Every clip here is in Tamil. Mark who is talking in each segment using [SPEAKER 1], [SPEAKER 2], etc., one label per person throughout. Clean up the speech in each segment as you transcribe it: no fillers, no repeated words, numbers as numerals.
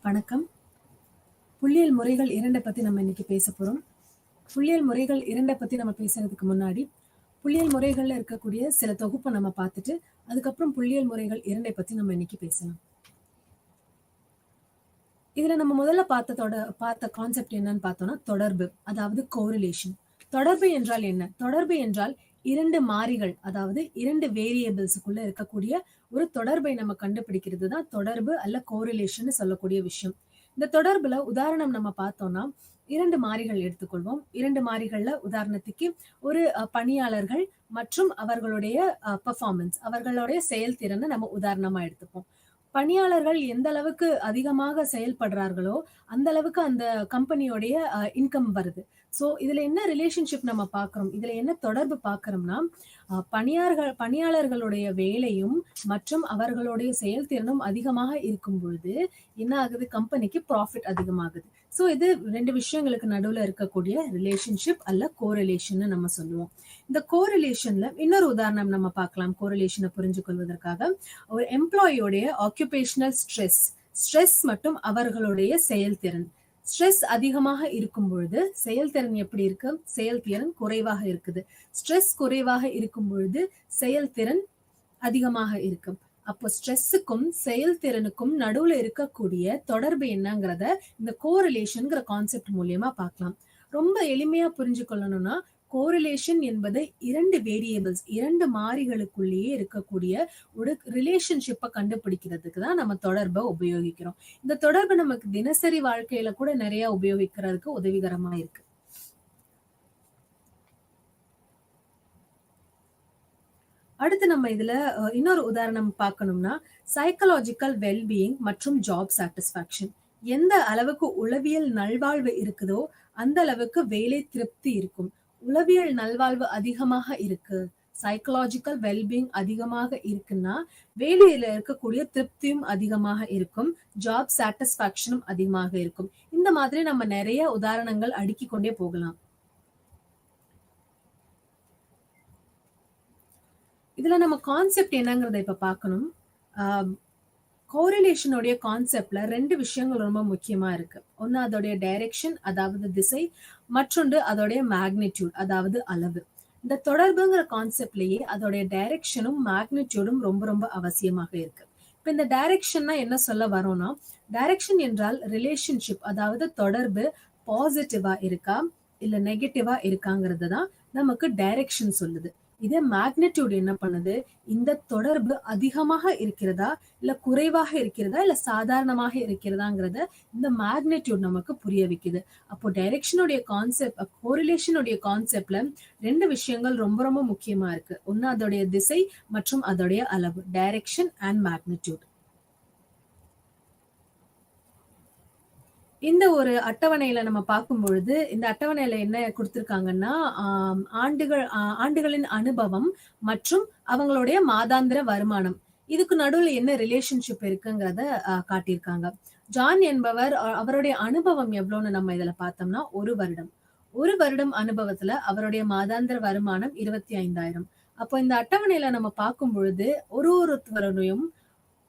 [SPEAKER 1] வணக்கம். புள்ளியியல் முறைகள் 2 பத்தி நம்ம இன்னைக்கு பேச போறோம். புள்ளியியல் முறைகள் 2 பத்தி நம்ம பேசுறதுக்கு முன்னாடி, புள்ளியியல் முறைகள்ல இருக்கக்கூடிய சில தொகுப்ப நம்ம பார்த்துட்டு, அதுக்கப்புறம் புள்ளியியல் முறைகள் 2 பத்தி நம்ம இன்னைக்கு பேசலாம். இதுல நம்ம முதல்ல பார்த்த கான்செப்ட் என்னன்னு பார்த்தோம்னா, தொடர்பு. அதாவது கோரிலேஷன். தொடர்பு என்றால் என்ன? தொடர்பு என்றால் 2 மாறிகள், அதாவது 2 வேரியபிள்ஸ்க்குள்ள இருக்கக்கூடிய ஒரு தொடர்பை நம்ம கண்டுபிடிக்கிறது தான் தொடர்பு அல்ல கோரிலேஷன்னு சொல்லக்கூடிய விஷயம். இந்த தொடர்புல உதாரணம் நம்ம பார்த்தோம்னா, 2 மாறிகள் எடுத்துக்கொள்வோம். 2 மாறிகள்ல உதாரணத்துக்கு ஒரு பணியாளர்கள் மற்றும் அவர்களுடைய பெர்ஃபார்மன்ஸ், அவர்களுடைய செயல்திறனை நம்ம உதாரணமா எடுத்துப்போம். பணியாளர்கள் எந்த அளவுக்கு அதிகமாக செயல்படுறார்களோ, அந்த அளவுக்கு அந்த கம்பெனியோடைய இன்கம் வருது. ஸோ இதுல என்ன ரிலேஷன்ஷிப் நம்ம பார்க்கிறோம்? இதுல என்ன தொடர்பு பார்க்கிறோம்னா, பணியாளர்களுடைய வேலையும் மற்றும் அவர்களுடைய செயல்திறனும் அதிகமாக இருக்கும் பொழுது, என்ன ஆகுது? கம்பெனிக்கு ப்ராஃபிட் அதிகமாகுது. ஸோ இது 2 விஷயங்களுக்கு நடுவுல இருக்கக்கூடிய ரிலேஷன்ஷிப் அல்ல கோரிலேஷன்னு நம்ம சொல்லுவோம். இந்த கோரிலேஷன்ல இன்னொரு உதாரணம் நம்ம பார்க்கலாம் கோரிலேஷனை புரிஞ்சு கொள்வதற்காக. ஒரு எம்ப்ளாயியோடைய ஆக்குபேஷனல் ஸ்ட்ரெஸ் மற்றும் அவர்களுடைய செயல்திறன். ஸ்ட்ரெஸ் அதிகமாக இருக்கும் பொழுது செயல்திறன் எப்படி இருக்கு? செயல்திறன் குறைவாக இருக்குது. ஸ்ட்ரெஸ் குறைவாக இருக்கும் பொழுது செயல்திறன் அதிகமாக இருக்கும். அப்போ ஸ்ட்ரெஸ்ஸுக்கும் செயல்திறனுக்கும் நடுவுல இருக்கக்கூடிய தொடர்பு என்னங்கிறத இந்த கோரிலேஷன்ங்கிற கான்செப்ட் மூலியமா பார்க்கலாம். ரொம்ப எளிமையா புரிஞ்சு கொள்ளணும்னா, கோரிலேஷன் என்பது 2 வேரியபிள்ஸ், 2 மாறிகளுக்குள்ளேயே இருக்கக்கூடிய ஒரு ரிலேஷன்ஷிப்பை கண்டுபிடிக்கிறதுக்கு தான் நம்ம தொடர்பை உபயோகிக்கிறோம். இந்த தொடர்பு நமக்கு தினசரி வாழ்க்கையில கூட நிறைய உபயோகிக்கிறதுக்கு உதவிகரமா இருக்கு. அடுத்து நம்ம இதுல இன்னொரு உதாரணம் பார்க்கணும்னா, சைக்கலாஜிக்கல் வெல்பீயிங் மற்றும் ஜாப் சாட்டிஸ்பாக்சன். எந்த அளவுக்கு உளவியல் நல்வாழ்வு இருக்குதோ அந்த அளவுக்கு வேலை திருப்தி இருக்கும். உளவியல் நல்வாழ்வு அதிகமாக இருக்கு, சைக்கலாஜிக்கல் வெல்பீயிங் அதிகமாக இருக்குன்னா வேலையில இருக்கக்கூடிய திருப்தியும் அதிகமாக இருக்கும், ஜாப் சாட்டிஸ்பாக்சனும் அதிகமாக இருக்கும். இந்த மாதிரி நம்ம நிறைய உதாரணங்கள் அடுக்கிக் கொண்டே போகலாம். இதுல நம்ம கான்செப்ட் என்னங்கிறத இப்ப பார்க்கணும். கோரிலேஷனுடைய கான்செப்ட்ல 2 விஷயங்கள் ரொம்ப முக்கியமா இருக்கு. ஒன்னு அதோடைய டைரக்ஷன், அதாவது திசை, மற்றொன்று அதோடைய மேக்னிடியூட், அதாவது அளவு. இந்த தொடர்புங்கிற கான்செப்ட்லயே அதோடைய டைரக்ஷனும் மேக்னிடியூடும் ரொம்ப ரொம்ப அவசியமாக இருக்கு. இப்ப இந்த டைரக்ஷன்னா என்ன சொல்ல வரோம்னா, டைரக்ஷன் என்றால் ரிலேஷன்ஷிப், அதாவது தொடர்பு பாசிட்டிவா இருக்கா இல்ல நெகட்டிவா இருக்காங்கிறது தான் நமக்கு டைரக்ஷன் சொல்லுது. இதே மேக்னிடியூட் என்ன பண்ணுது? இந்த தொடர்பு அதிகமாக இருக்கிறதா இல்ல குறைவாக இருக்கிறதா இல்ல சாதாரணமாக இருக்கிறதாங்கிறத இந்த மேக்னிடியூட் நமக்கு புரிய வைக்குது. அப்போ டைரக்ஷனுடைய கான்செப்ட், கோரிலேஷனுடைய கான்செப்ட்ல 2 விஷயங்கள் ரொம்ப ரொம்ப முக்கியமா இருக்கு. ஒன்னு அதோடைய திசை மற்றும் அதோடைய அளவு, டைரக்ஷன் அண்ட் மேக்னிடியூட். இந்த ஒரு அட்டவணையில நம்ம பார்க்கும் பொழுது, இந்த அட்டவணையில என்ன கொடுத்திருக்காங்கன்னா, ஆண்டுகளின் அனுபவம் மற்றும் அவங்களுடைய மாதாந்திர வருமானம். இதுக்கு நடுவுல என்ன ரிலேஷன்ஷிப் இருக்குங்கிறத காட்டியிருக்காங்க. ஜான் என்பவர் அவருடைய அனுபவம் எவ்வளவுன்னு நம்ம இதுல பார்த்தோம்னா 1 வருடம். 1 வருடம் அனுபவத்துல அவருடைய மாதாந்திர வருமானம் 25,000. அப்போ இந்த அட்டவணையில நம்ம பார்க்கும் பொழுது ஒருவருடைய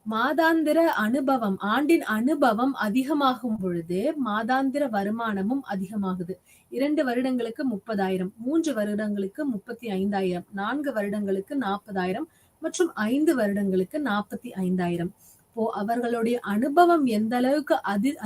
[SPEAKER 1] மாதாந்திர அனுபவம், ஆண்டின் அனுபவம் அதிகமாகும் பொழுது மாதாந்திர வருமானமும் அதிகமாகுது. 2 வருடங்களுக்கு 30,000, 3 வருடங்களுக்கு 35,000, 4 வருடங்களுக்கு 40,000 மற்றும் 5 வருடங்களுக்கு 45,000. இப்போ அவர்களுடைய அனுபவம் எந்த அளவுக்கு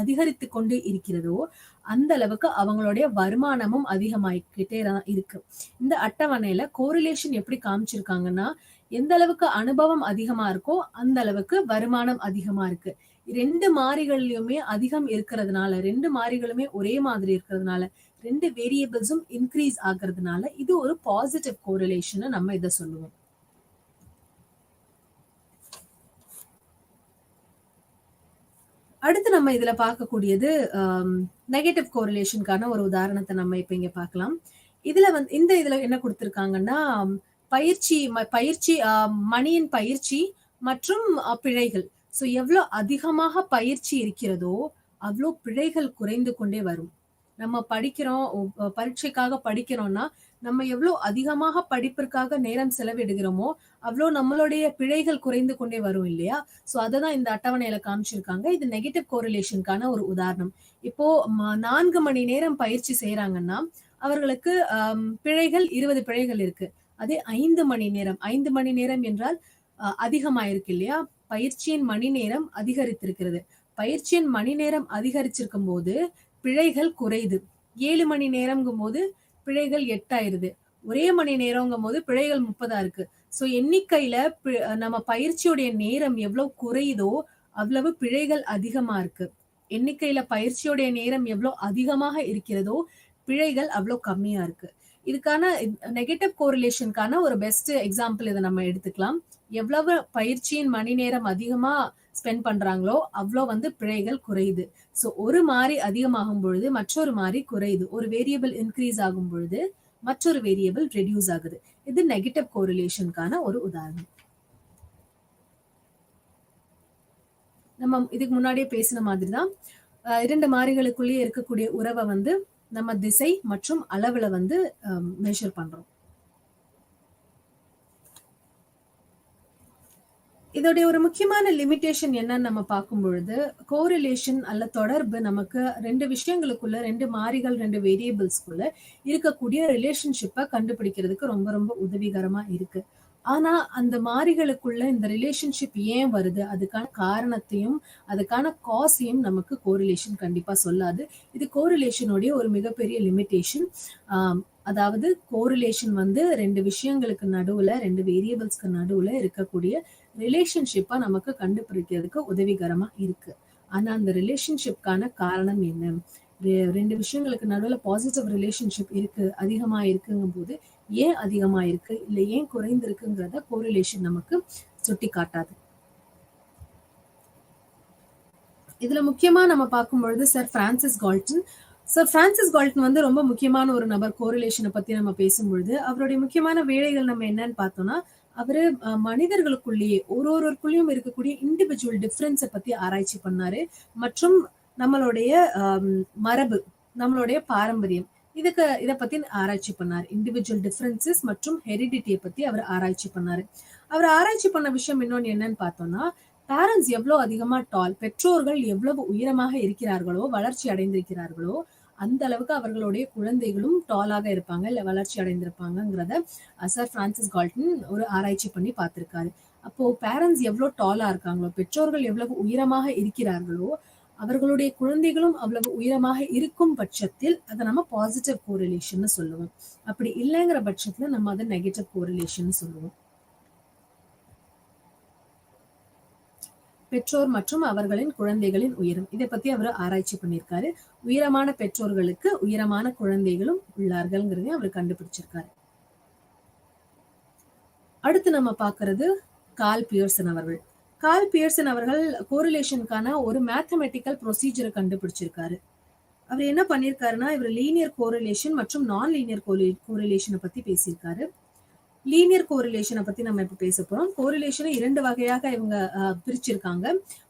[SPEAKER 1] அதிகரித்து கொண்டு இருக்கிறதோ அந்த அளவுக்கு அவங்களுடைய வருமானமும் அதிகமாயிக்கிட்டே தான் இருக்கு. இந்த அட்டவணையில கோரிலேஷன் எப்படி காமிச்சிருக்காங்கன்னா, எந்த அளவுக்கு அனுபவம் அதிகமா இருக்கோ அந்த அளவுக்கு வருமானம் அதிகமா இருக்கு. 2 மாறிகள்லயுமே அதிகம் இருக்கிறதுனால, 2 மாறிகளுமே ஒரே மாதிரி இருக்கிறதுனால, 2 வேரியபிள்ஸும் இன்க்ரீஸ் ஆகுறதுனால இது ஒரு பாசிட்டிவ் கோரிலேஷன் நம்ம இதை சொல்லுவோம். அடுத்து நம்ம இதுல பார்க்கக்கூடியது நெகட்டிவ் கோரிலேஷனுக்கான ஒரு உதாரணத்தை நம்ம இப்ப இங்க பார்க்கலாம். இதுல என்ன கொடுத்திருக்காங்கன்னா, பயிற்சி மணியின் பயிற்சி மற்றும் பிழைகள். எவ்வளவு அதிகமாக பயிற்சி இருக்கிறதோ அவ்வளோ பிழைகள் குறைந்து கொண்டே வரும். நம்ம படிக்கிறோம், பரீட்சைக்காக படிக்கிறோம்னா, நம்ம எவ்ளோ அதிகமாக படிப்பிற்காக நேரம் செலவிடுகிறோமோ, அவ்ளோ நம்மளுடைய பிழைகள் குறைந்து கொண்டே வரும் இல்லையா? சோ அததான் இந்த அட்டவணையில காமிச்சிருக்காங்க. இது நெகட்டிவ் கோரிலேஷன்க்கான ஒரு உதாரணம். இப்போ 4 மணி நேரம் பயிற்சி செய்றாங்கன்னா, அவர்களுக்கு பிழைகள் 20 பிழைகள் இருக்கு. அதே 5 மணி நேரம் 5 மணி நேரம் என்றால் அதிகமாயிருக்கு இல்லையா? பயிற்சியின் மணி நேரம் அதிகரித்திருக்கிறது. பயிற்சியின் மணி நேரம் அதிகரிச்சிருக்கும்போது, பிழைகள் குறையுது. 7 மணி நேரம்ங்கும்போது பிழைகள் 8 ஆயிருது. ஒரே மணி நேரம்ங்கும்போது பிழைகள் 30 இருக்கு. சோ எண்ணிக்கையில நம்ம பயிற்சியுடைய நேரம் எவ்வளவு குறையுதோ, அவ்வளவு பிழைகள் அதிகமா இருக்கு. எண்ணிக்கையில பயிற்சியுடைய நேரம் எவ்வளோ அதிகமாக இருக்கிறதோ, பிழைகள் அவ்வளோ கம்மியா இருக்கு. இதுக்கான நெகட்டிவ் கோரிலேஷன்க்கான ஒரு பெஸ்ட் எக்ஸாம்பிள் இத நம்ம எடுத்துக்கலாம். எவ்வளவு பயிற்சியின் மணி நேரம் அதிகமா ஸ்பெண்ட் பண்றாங்களோ, அவ்ளோ பிழைகள் குறையுது. சோ ஒரு மாறி அதிகமாகும் பொழுது, மற்றொரு மாறி குறையுது. ஒரு வேரியபிள் இன்கிரீஸ் ஆகும் பொழுது, மற்றொரு வேரியபிள் ரெடியூஸ் ஆகுது. இது நெகட்டிவ் கோரிலேஷன்க்கான ஒரு உதாரணம். நம்ம இதுக்கு முன்னாடியே பேசின மாதிரி தான் 2 மாறிகளுக்குள்ளேயே இருக்கக்கூடிய உறவை நம்ம திசை மற்றும் அளவுல மெஷர் பண்றோம். இதோடைய ஒரு முக்கியமான லிமிட்டேஷன் என்னன்னு நம்ம பார்க்கும் பொழுது, கோரிலேஷன் அல்ல தொடர்பு நமக்கு 2 விஷயங்களுக்குள்ள 2 மாறிகள் 2 வேரியபிள்ஸ்குள்ள இருக்கக்கூடிய ரிலேஷன்ஷிப்பை கண்டுபிடிக்கிறதுக்கு ரொம்ப ரொம்ப உதவிகரமா இருக்கு. ஆனா அந்த மாறிகளுக்குள்ள இந்த ரிலேஷன்ஷிப் ஏன் வருது, அதுக்கான காரணத்தையும் அதுக்கான காசையும் நமக்கு கோரிலேஷன் கண்டிப்பா சொல்லாது. இது கோரிலேஷனுடைய ஒரு மிகப்பெரிய லிமிட்டேஷன். அதாவது கோரிலேஷன் 2 விஷயங்களுக்கு நடுவுல 2 வேரியபிள்ஸ்க்கு நடுவுல இருக்கக்கூடிய ரிலேஷன்ஷிப்பை நமக்கு கண்டுபிடிக்கிறதுக்கு உதவிகரமா இருக்கு. ஆனா அந்த ரிலேஷன்ஷிப்கான காரணம் என்ன? 2 விஷயங்களுக்கு நடுவுல பாசிட்டிவ் ரிலேஷன்ஷிப் இருக்கு, அதிகமா இருக்குங்கும் போது ஏன் அதிகமா இருக்கு இல்ல ஏன் குறைந்திருக்குங்கிறத கோரிலேஷன் நமக்கு சுட்டி காட்டாது. இதுல முக்கியமா நம்ம பார்க்கும் பொழுது சர் பிரான்சிஸ் கால்டன் ரொம்ப முக்கியமான ஒரு நபர். கோரிலேஷனை பத்தி நம்ம பேசும்பொழுது அவருடைய முக்கியமான வேலைகள் நம்ம என்னன்னு பார்த்தோம்னா, அவரு மனிதர்களுக்குள்ளேயே ஒருவருக்குள்ளேயும் இருக்கக்கூடிய இண்டிவிஜுவல் டிஃபரன்ஸை பத்தி ஆராய்ச்சி பண்ணாரு. மற்றும் நம்மளுடைய மரபு, நம்மளுடைய பாரம்பரியம், இத பத்தி ஆராய்ச்சி பண்ணாரு. இண்டிவிஜுவல் டிஃபரன்சஸ் மற்றும் ஹெரிடிட்டியை பத்தி அவர் ஆராய்ச்சி பண்ணாரு. அவர் ஆராய்ச்சி பண்ண விஷயம் இன்னொன்னு என்னன்னு பார்த்தோம்னா, பேரண்ட்ஸ் எவ்வளவு அதிகமா டால், பெற்றோர்கள் எவ்வளவு உயரமாக இருக்கிறார்களோ, வளர்ச்சி அடைந்திருக்கிறார்களோ, அந்த அளவுக்கு அவர்களுடைய குழந்தைகளும் டாலாக இருப்பாங்க, இல்ல வளர்ச்சி அடைந்திருப்பாங்கிறத சர் பிரான்சிஸ் கால்டன் ஒரு ஆராய்ச்சி பண்ணி பார்த்திருக்காரு. அப்போ பேரண்ட்ஸ் எவ்வளவு டாலா இருக்காங்களோ, பெற்றோர்கள் எவ்வளவு உயரமாக இருக்கிறார்களோ, அவர்களுடைய குழந்தைகளும் அவ்வளவு உயரமாக இருக்கும் பட்சத்தில் அதை நம்ம பாசிட்டிவ் கோரிலேஷன் சொல்லுவோம். அப்படி இல்லைங்கிற பட்சத்துல நம்ம அதை நெகட்டிவ் கோரிலேஷன் சொல்லுவோம். பெற்றோர் மற்றும் அவர்களின் குழந்தைகளின் உயரம், இதை பத்தி அவர் ஆராய்ச்சி பண்ணியிருக்காரு. உயரமான பெற்றோர்களுக்கு உயரமான குழந்தைகளும் உள்ளார்கள்ங்கிறதையும் அவர் கண்டுபிடிச்சிருக்காரு. அடுத்து நம்ம பாக்குறது கார்ல் பியர்சன் அவர்கள் கோரிலேஷனுக்கான ஒரு மேத்தமெட்டிக்கல் ப்ரொசீஜரை கண்டுபிடிச்சிருக்காரு. அவர் என்ன பண்ணிருக்காருன்னா, இவர் லீனியர் கோரிலேஷன் மற்றும் நான் லீனியர் கோரிலேஷனை பத்தி பேசியிருக்காரு. லீனியர் கோரிலேஷனை பத்தி நம்ம இப்ப பேச போறோம். கோரிலேஷனை 2 வகையாக இவங்க பிரிச்சிருக்காங்க.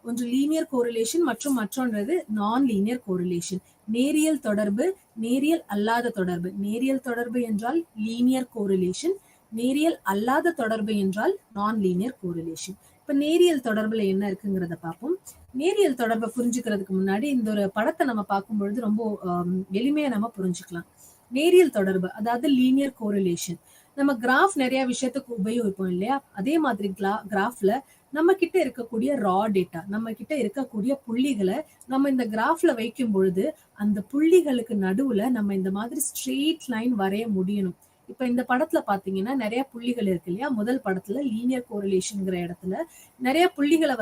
[SPEAKER 1] ஒன்று லீனியர் கோரிலேஷன் மற்றும் மற்றொன்றது நான் லீனியர் கோரிலேஷன். நேரியல் தொடர்பு, நேரியல் அல்லாத தொடர்பு. நேரியல் தொடர்பு என்றால் லீனியர் கோரிலேஷன், நேரியல் அல்லாத தொடர்பு என்றால் நான் லீனியர் கோரிலேஷன். இப்ப நேரியல் தொடர்புல என்ன இருக்குங்கிறத பார்ப்போம். நேரியல் தொடர்பை புரிஞ்சுக்கிறதுக்கு முன்னாடி இந்த ஒரு படத்தை நம்ம பார்க்கும் பொழுது ரொம்ப எளிமையா நம்ம புரிஞ்சுக்கலாம். நேரியல் தொடர்பு அதாவது லீனியர் கோரிலேஷன், நம்ம கிராஃப் நிறைய விஷயத்துக்கு உபயோகிப்போம் இல்லையா? அதே மாதிரி கிராஃப்ல நம்ம கிட்ட இருக்கக்கூடிய ரா டேட்டா, நம்ம கிட்ட இருக்கக்கூடிய புள்ளிகளை நம்ம இந்த கிராஃப்ல வைக்கும் பொழுது அந்த புள்ளிகளுக்கு நடுவுல நம்ம இந்த மாதிரி ஸ்ட்ரெயிட் லைன் வரைய முடியணும். இப்ப இந்த படத்துல பாத்தீங்கன்னா நிறைய புள்ளிகள் இருக்கு இல்லையா? முதல் படத்துல லீனியர் கோரிலேஷன்ங்கிற இடத்துல நிறைய புள்ளிகளை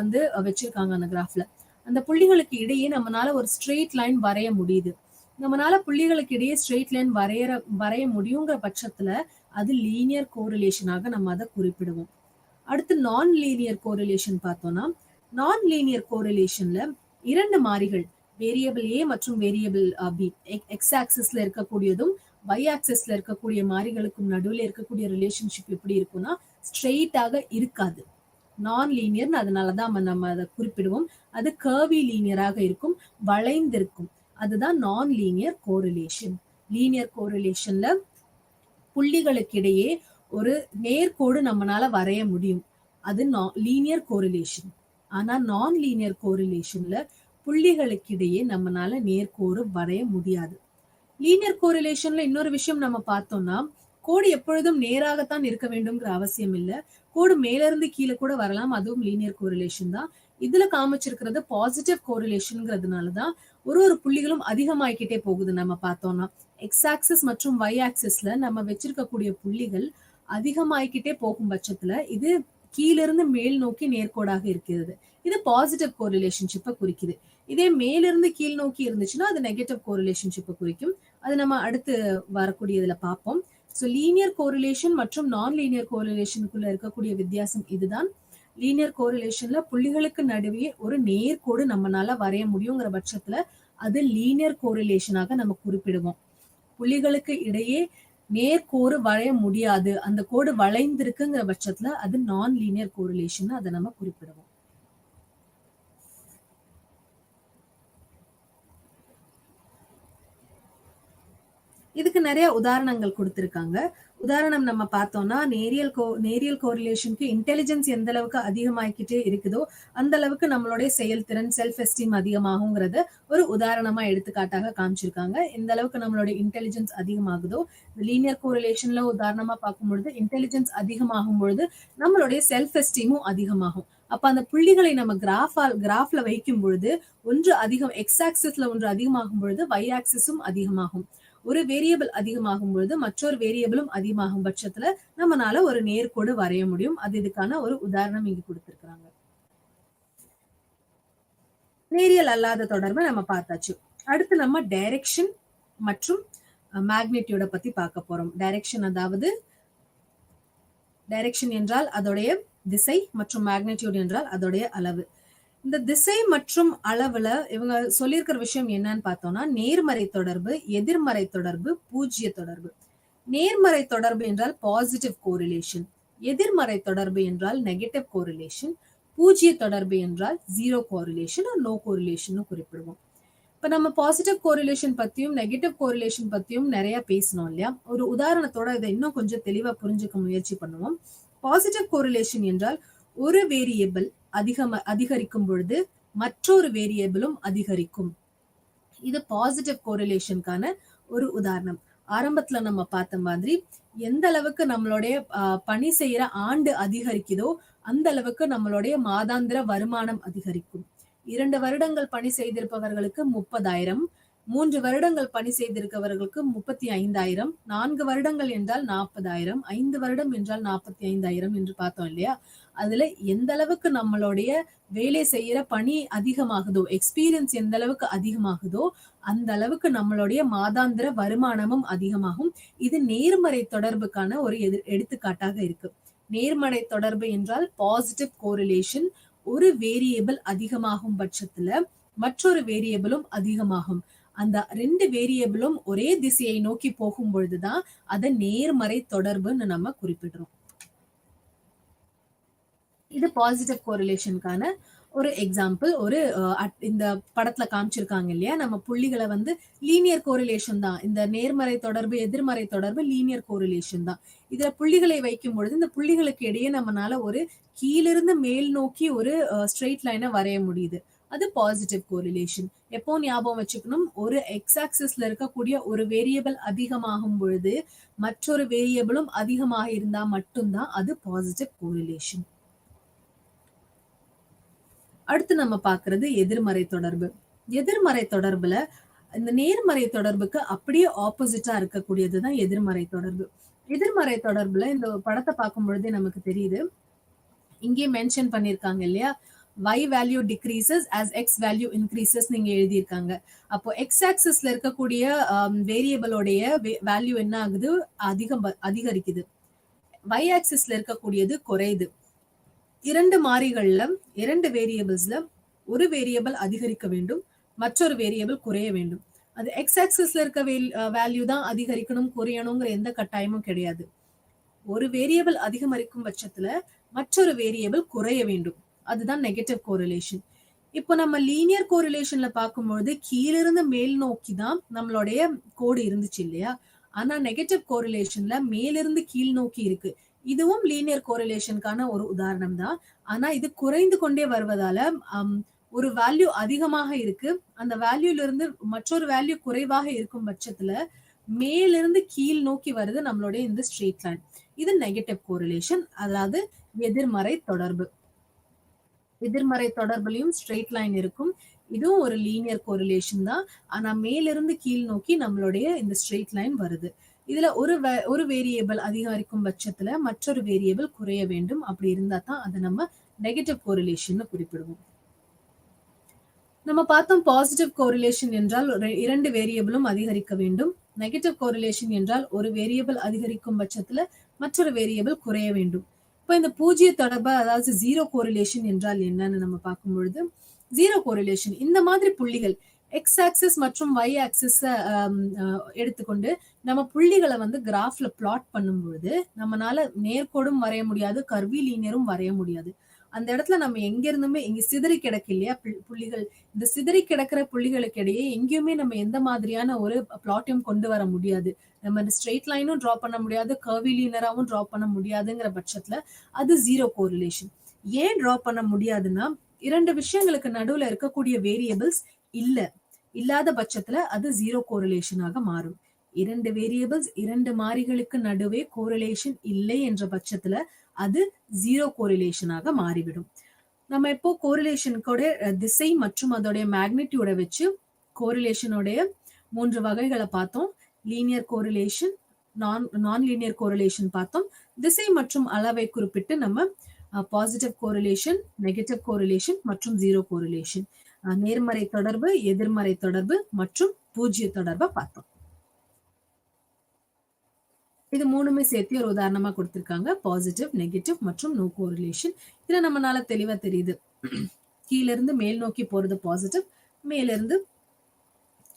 [SPEAKER 1] வச்சிருக்காங்க அந்த கிராஃப்ல. அந்த புள்ளிகளுக்கு இடையே நம்மளால ஒரு ஸ்ட்ரெயிட் லைன் வரைய முடியுது. நம்மளால புள்ளிகளுக்கு இடையே ஸ்ட்ரெயிட் லைன் வரைய முடியுங்கிற பட்சத்துல அது லீனியர் கோரிலேஷனாக நம்ம அதை குறிப்பிடுவோம். அடுத்து நான் லீனியர் கோரிலேஷன் பார்த்தோம்னா, நான் லீனியர் கோரிலேஷன்ல 2 மாறிகள், வேரியபிள் ஏ மற்றும் வேரியபிள் பி, எக்ஸ் ஆக்சிஸ்ல இருக்கக்கூடியதும் y ஆக்சிஸ்ல இருக்கக்கூடிய மாறிகளுக்கும் நடுவில் இருக்கக்கூடிய ரிலேஷன்ஷிப் எப்படி இருக்கும்னா ஸ்ட்ரெயிட்டாக இருக்காது. நான் லீனியர், அதனாலதான் நம்ம அதை குறிப்பிடுவோம். அது கர்வி லீனியராக இருக்கும், வளைந்திருக்கும். அதுதான் நான் லீனியர் கோரிலேஷன். லீனியர் கோரிலேஷன்ல புள்ளிகளுக்கிடையே ஒரு நேர்கோடு நம்மளால வரைய முடியும். அது லீனியர் கோரிலேஷன். ஆனா நான் லீனியர் கோரிலேஷன்ல புள்ளிகளுக்கிடையே நம்மளால நேர்கோடு வரைய முடியாது. லீனியர் கோரிலேஷன்ல இன்னொரு விஷயம் நம்ம பார்த்தோம்னா, கோடு எப்பொழுதும் நேராகத்தான் இருக்க வேண்டும்ங்கிற அவசியம் இல்ல. கோடு மேல இருந்து கீழே கூட வரலாம். அதுவும் லீனியர் கோரிலேஷன் தான். இதுல காமிச்சிருக்கிறது பாசிட்டிவ் கோரிலேஷன்ங்கிறதுனாலதான் ஒரு புள்ளிகளும் அதிகமாயிக்கிட்டே போகுது. நம்ம பார்த்தோம்னா எக்ஸ் ஆக்சிஸ் மற்றும் ஒய் ஆக்சிஸ்ல நம்ம வச்சிருக்கக்கூடிய புள்ளிகள் அதிகமாயிக்கிட்டே போகும் பட்சத்துல இது கீழிருந்து மேல் நோக்கி நேர்கோடாக இருக்கிறது. இது பாசிட்டிவ் கோரிலேஷன்ஷிப்பை குறிக்குது. இதே மேலிருந்து கீழ் நோக்கி இருந்துச்சுன்னா அது நெகட்டிவ் கோரிலேஷன்ஷிப்பை குறிக்கும். அது நம்ம அடுத்து வரக்கூடியதுல பார்ப்போம். ஸோ லீனியர் கோரிலேஷன் மற்றும் நான் லீனியர் கோரிலேஷனுக்குள்ள இருக்கக்கூடிய வித்தியாசம் இதுதான். லீனியர் கோரிலேஷன்ல புள்ளிகளுக்கு நடுவே ஒரு நேர்கோடு நம்மளால வரைய முடியுங்கிற பட்சத்துல அது லீனியர் கோரிலேஷனாக நம்ம குறிப்பிடுவோம். புள்ளிகளுக்கு இடையே நேர்கோடு வரைய முடியாது, அந்த கோடு வளைந்திருக்குங்கிற பட்சத்துல அது நான் லீனியர் கோரிலேஷன் அதை நம்ம குறிப்பிடுவோம். இதுக்கு நிறைய உதாரணங்கள் கொடுத்திருக்காங்க. உதாரணம் நம்ம பார்த்தோம்னா நேரியல் கோரிலேஷனுக்கு இன்டெலிஜென்ஸ் எந்த அளவுக்கு அதிகமாகிக்கிட்டே இருக்குதோ அந்த அளவுக்கு நம்மளுடைய செயல்திறன் செல்ஃப் எஸ்டீம் அதிகமாகுங்கிறத ஒரு உதாரணமா எடுத்துக்காட்டாக காமிச்சிருக்காங்க. எந்த அளவுக்கு நம்மளுடைய இன்டெலிஜென்ஸ் அதிகமாகுதோ லீனியர் கோரிலேஷன்ல உதாரணமா பார்க்கும் பொழுது இன்டெலிஜென்ஸ் அதிகமாகும் பொழுது நம்மளுடைய செல்ஃப் எஸ்டீமும் அதிகமாகும். அப்ப அந்த புள்ளிகளை நம்ம கிராஃப்ல வைக்கும் பொழுது ஒன்று அதிகம் எக்ஸ் ஆக்சிஸ்ல ஒன்று அதிகமாகும் பொழுது ஒய் ஆக்சிஸும் அதிகமாகும். ஒரு வேரியபிள் அதிகமாகும் பொழுது மற்றொரு வேரியபிளும் அதிகமாகும் பட்சத்துல நம்மளால ஒரு நேர்கோடு வரைய முடியும். அது இதுக்கான ஒரு உதாரணம் இங்க கொடுத்திருக்காங்க. நேரியல் அல்லாத தொடர்பை நம்ம பார்த்தாச்சு. அடுத்து நம்ம டைரக்ஷன் மற்றும் மேக்னிடியூட பத்தி பார்க்க போறோம். டைரக்ஷன் என்றால் அதோடைய திசை மற்றும் மேக்னிடியூட் என்றால் அதோடைய அளவு. இந்த திசை மற்றும் அளவுல இவங்க சொல்லியிருக்கிற விஷயம் என்னன்னு பார்த்தோம்னா நேர்மறை தொடர்பு, எதிர்மறை தொடர்பு, பூஜ்ய தொடர்பு. நேர்மறை தொடர்பு என்றால் பாசிட்டிவ் கோரிலேஷன், எதிர்மறை தொடர்பு என்றால் நெகட்டிவ் கோரிலேஷன், பூஜ்ய தொடர்பு என்றால் ஜீரோ கோரிலேஷன் நோ கோரிலேஷன் குறிப்பிடுவோம். இப்ப நம்ம பாசிட்டிவ் கோரிலேஷன் பத்தியும் நெகட்டிவ் கோரிலேஷன் பத்தியும் நிறைய பேசணும் இல்லையா? ஒரு உதாரணத்தோட இதை இன்னும் கொஞ்சம் தெளிவா புரிஞ்சுக்க முயற்சி பண்ணுவோம். பாசிட்டிவ் கோரிலேஷன் என்றால் ஒரு வேரியபிள் அதிகரிக்கும் பொழுது மற்றொரு வேரியபிளும் அதிகரிக்கும். இது பாசிட்டிவ் கோரிலேஷனுக்கான ஒரு உதாரணம். ஆரம்பத்துல நம்ம பார்த்த மாதிரி எந்த அளவுக்கு நம்மளுடைய பணி செய்யற ஆண்டு அதிகரிக்குதோ அந்த அளவுக்கு நம்மளுடைய மாதாந்திர வருமானம் அதிகரிக்கும். 2 வருடங்கள் பணி செய்திருப்பவர்களுக்கு 30,000, 3 வருடங்கள் பணி செய்திருக்கவர்களுக்கு 35,000, 4 வருடங்கள் என்றால் 40,000, 5 வருடம் என்றால் 45,000 என்று பார்த்தோம் இல்லையா? அதுல எந்த அளவுக்கு நம்மளுடைய வேலை செய்யற பணி அதிகமாகுதோ, எக்ஸ்பீரியன்ஸ் எந்த அளவுக்கு அதிகமாகுதோ அந்த அளவுக்கு நம்மளுடைய மாதாந்திர வருமானமும் அதிகமாகும். இது நேர்மறை தொடர்புக்கான ஒரு எடுத்துக்காட்டாக இருக்கு. நேர்மறை தொடர்பு என்றால் பாசிட்டிவ் கோரிலேஷன். ஒரு வேரியபிள் அதிகமாகும் பட்சத்துல மற்றொரு வேரியபிளும் அதிகமாகும். அந்த 2 வேரியபிளும் ஒரே திசையை நோக்கி போகும் பொழுதுதான் அதை நேர்மறை தொடர்புன்னு நம்ம குறிப்பிடுறோம். இது பாசிட்டிவ் கோரிலேஷனுக்கான ஒரு எக்ஸாம்பிள். ஒரு இந்த படத்துல காமிச்சிருக்காங்க இல்லையா? நம்ம புள்ளிகளை லீனியர் கோரிலேஷன் தான். இந்த நேர்மறை தொடர்பு எதிர்மறை தொடர்பு லீனியர் கோரிலேஷன் தான். இதுல புள்ளிகளை வைக்கும் பொழுது இந்த புள்ளிகளுக்கு இடையே நம்மளால ஒரு கீழிருந்து மேல் நோக்கி ஒரு ஸ்ட்ரெயிட் லைனை வரைய முடியுது. அது பாசிட்டிவ் கோரிலேஷன். எப்போ ஞாபகம் வச்சுக்கணும், ஒரு எக்ஸ் ஆக்சிஸ்ல இருக்கக்கூடிய ஒரு வேரியபிள் அதிகமாகும் பொழுது மற்றொரு வேரியபிளும் அதிகமாக இருந்தா மட்டும்தான் அது பாசிட்டிவ் கோரிலேஷன். அடுத்து நம்ம பாக்குறது எதிர்மறை தொடர்பு. எதிர்மறை தொடர்புல இந்த நேர்மறை தொடர்புக்கு அப்படியே ஆப்போசிட்டா இருக்கக்கூடியதுதான் எதிர்மறை தொடர்பு. எதிர்மறை தொடர்புல இந்த படத்தை பார்க்கும் பொழுதே நமக்கு தெரியுது. இங்கே மென்ஷன் பண்ணிருக்காங்க இல்லையா? y value decreases as x value increases நீங்க எழுதியிருக்காங்க. அப்போ x ஆக்சிஸ்ல இருக்கக்கூடிய வேரியபிளோடைய வேல்யூ என்ன ஆகுது? அதிகரிக்குது. y ஆக்சிஸ்ல இருக்கக்கூடியது குறையுது. 2 மாறிகள்ல 2 வேரியபிள்ஸ்ல ஒரு வேரியபிள் அதிகரிக்க வேண்டும், மற்றொரு வேரியபிள் குறைய வேண்டும். அது எக்ஸ் ஆக்சிஸ்ல இருக்க வேல்யூ தான் அதிகரிக்கணும் குறையணுங்கிற எந்த கட்டாயமும் கிடையாது. ஒரு வேரியபிள் அதிகரிக்கும் பட்சத்துல மற்றொரு வேரியபிள் குறைய வேண்டும். அதுதான் நெகட்டிவ் கோரிலேஷன். இப்போ நம்ம லீனியர் கோரிலேஷன்ல பார்க்கும்பொழுது கீழிருந்து மேல் நோக்கி தான் நம்மளுடைய கோடு இருந்துச்சு இல்லையா? ஆனா நெகட்டிவ் கோரிலேஷன்ல மேலிருந்து கீழ் நோக்கி இருக்கு. இதுவும் லீனியர் கோரிலேஷனுக்கான ஒரு உதாரணம் தான். ஆனா இது குறைந்து கொண்டே வருவதால ஒரு வேல்யூ அதிகமாக இருக்கு. அந்த வேல்யூல இருந்து மற்றொரு வேல்யூ குறைவாக இருக்கும் பட்சத்துல மேலிருந்து கீழ் நோக்கி வருது நம்மளுடைய இந்த ஸ்ட்ரெயிட் லைன். இது நெகட்டிவ் கோரிலேஷன், அதாவது எதிர்மறை தொடர்பு. எதிர்மறை தொடர்புலயும் ஸ்ட்ரெயிட் லைன் இருக்கும். இதுவும் ஒரு லீனியர் கோரிலேஷன் தான். ஆனா மேலிருந்து கீழ் நோக்கி நம்மளுடைய இந்த ஸ்ட்ரெயிட் லைன் வருது. இதுல ஒரு வேரியபிள் அதிகரிக்கும் பட்சத்துல மற்றொரு வேரியபிள் குறைய வேண்டும். அப்படி இருந்தா தான் அதை நம்ம நெகட்டிவ் கோரிலேஷன் குறிப்பிடுவோம். நம்ம பார்த்தோம் பாசிட்டிவ் கோரிலேஷன் என்றால் இரண்டு வேரியபிளும் அதிகரிக்க வேண்டும். நெகட்டிவ் கோரிலேஷன் என்றால் ஒரு வேரியபிள் அதிகரிக்கும் பட்சத்துல மற்றொரு வேரியபிள் குறைய வேண்டும். இப்ப இந்த பூஜ்ய தொடர்பு, அதாவது ஜீரோ கோரிலேஷன் என்றால் என்னன்னு நம்ம பார்க்கும் பொழுது, ஜீரோ கோரிலேஷன் இந்த மாதிரி புள்ளிகள் எக்ஸ் ஆக்சிஸ் மற்றும் ஒய் ஆக்சிஸ் எடுத்துக்கொண்டு நம்ம புள்ளிகளை வந்து கிராஃப்ல பிளாட் பண்ணும் பொழுது நம்மளால நேர்கோடும் வரைய முடியாது, கர்வி லீனியரும் வரைய முடியாது. அந்த இடத்துல நம்ம எங்க இருந்துமே இங்க சிதறி கிடக்கு இல்லையா புள்ளிகள், இந்த சிதறி கிடக்கிற புள்ளிகளுக்கு இடையே எங்கேயுமே நம்ம எந்த மாதிரியான ஒரு பிளாட்டையும் கொண்டு வர முடியாது. நம்ம இந்த ஸ்ட்ரெயிட் லைனும் டிரா பண்ண முடியாது, கர்வி லீனராவும் டிரா பண்ண முடியாதுங்கிற பட்சத்துல அது ஜீரோ கோரிலேஷன். ஏன் டிரா பண்ண முடியாதுன்னா, இரண்டு விஷயங்களுக்கு நடுவுல இருக்கக்கூடிய வேரியபிள்ஸ் இல்லாத பட்சத்துல அது ஜீரோ கோரிலேஷனாக மாறும். இரண்டு வேரியபிள்ஸ், இரண்டு மாறிகளுக்கு நடுவே கோரிலேஷன் இல்லை என்ற பட்சத்துல அது ஜீரோ கோரிலேஷனாக மாறிவிடும். நம்ம இப்போ கோரிலேஷனுக்கோட திசை மற்றும் அதோடைய மேக்னிடியூட வச்சு கோரிலேஷனுடைய 3 வகைகளை பார்த்தோம். லீனியர் கோரிலேஷன், நான் லீனியர் கோரிலேஷன் பார்த்தோம். திசை மற்றும் அளவை குறிப்பிட்டு நம்ம பாசிட்டிவ் கோரிலேஷன், நெகட்டிவ் கோரிலேஷன் மற்றும் ஜீரோ கோரிலேஷன், நேர்மறை தொடர்பு, எதிர்மறை தொடர்பு மற்றும் பூஜ்ய தொடர்பை பார்த்தோம். இது மூணுமே சேர்த்து ஒரு உதாரணமா கொடுத்திருக்காங்க. பாசிட்டிவ், நெகட்டிவ் மற்றும் நோ கோரிலேஷன். இதுல நம்மளால தெளிவா தெரியுது, கீழ இருந்து மேல் நோக்கி போறது பாசிட்டிவ், மேல இருந்து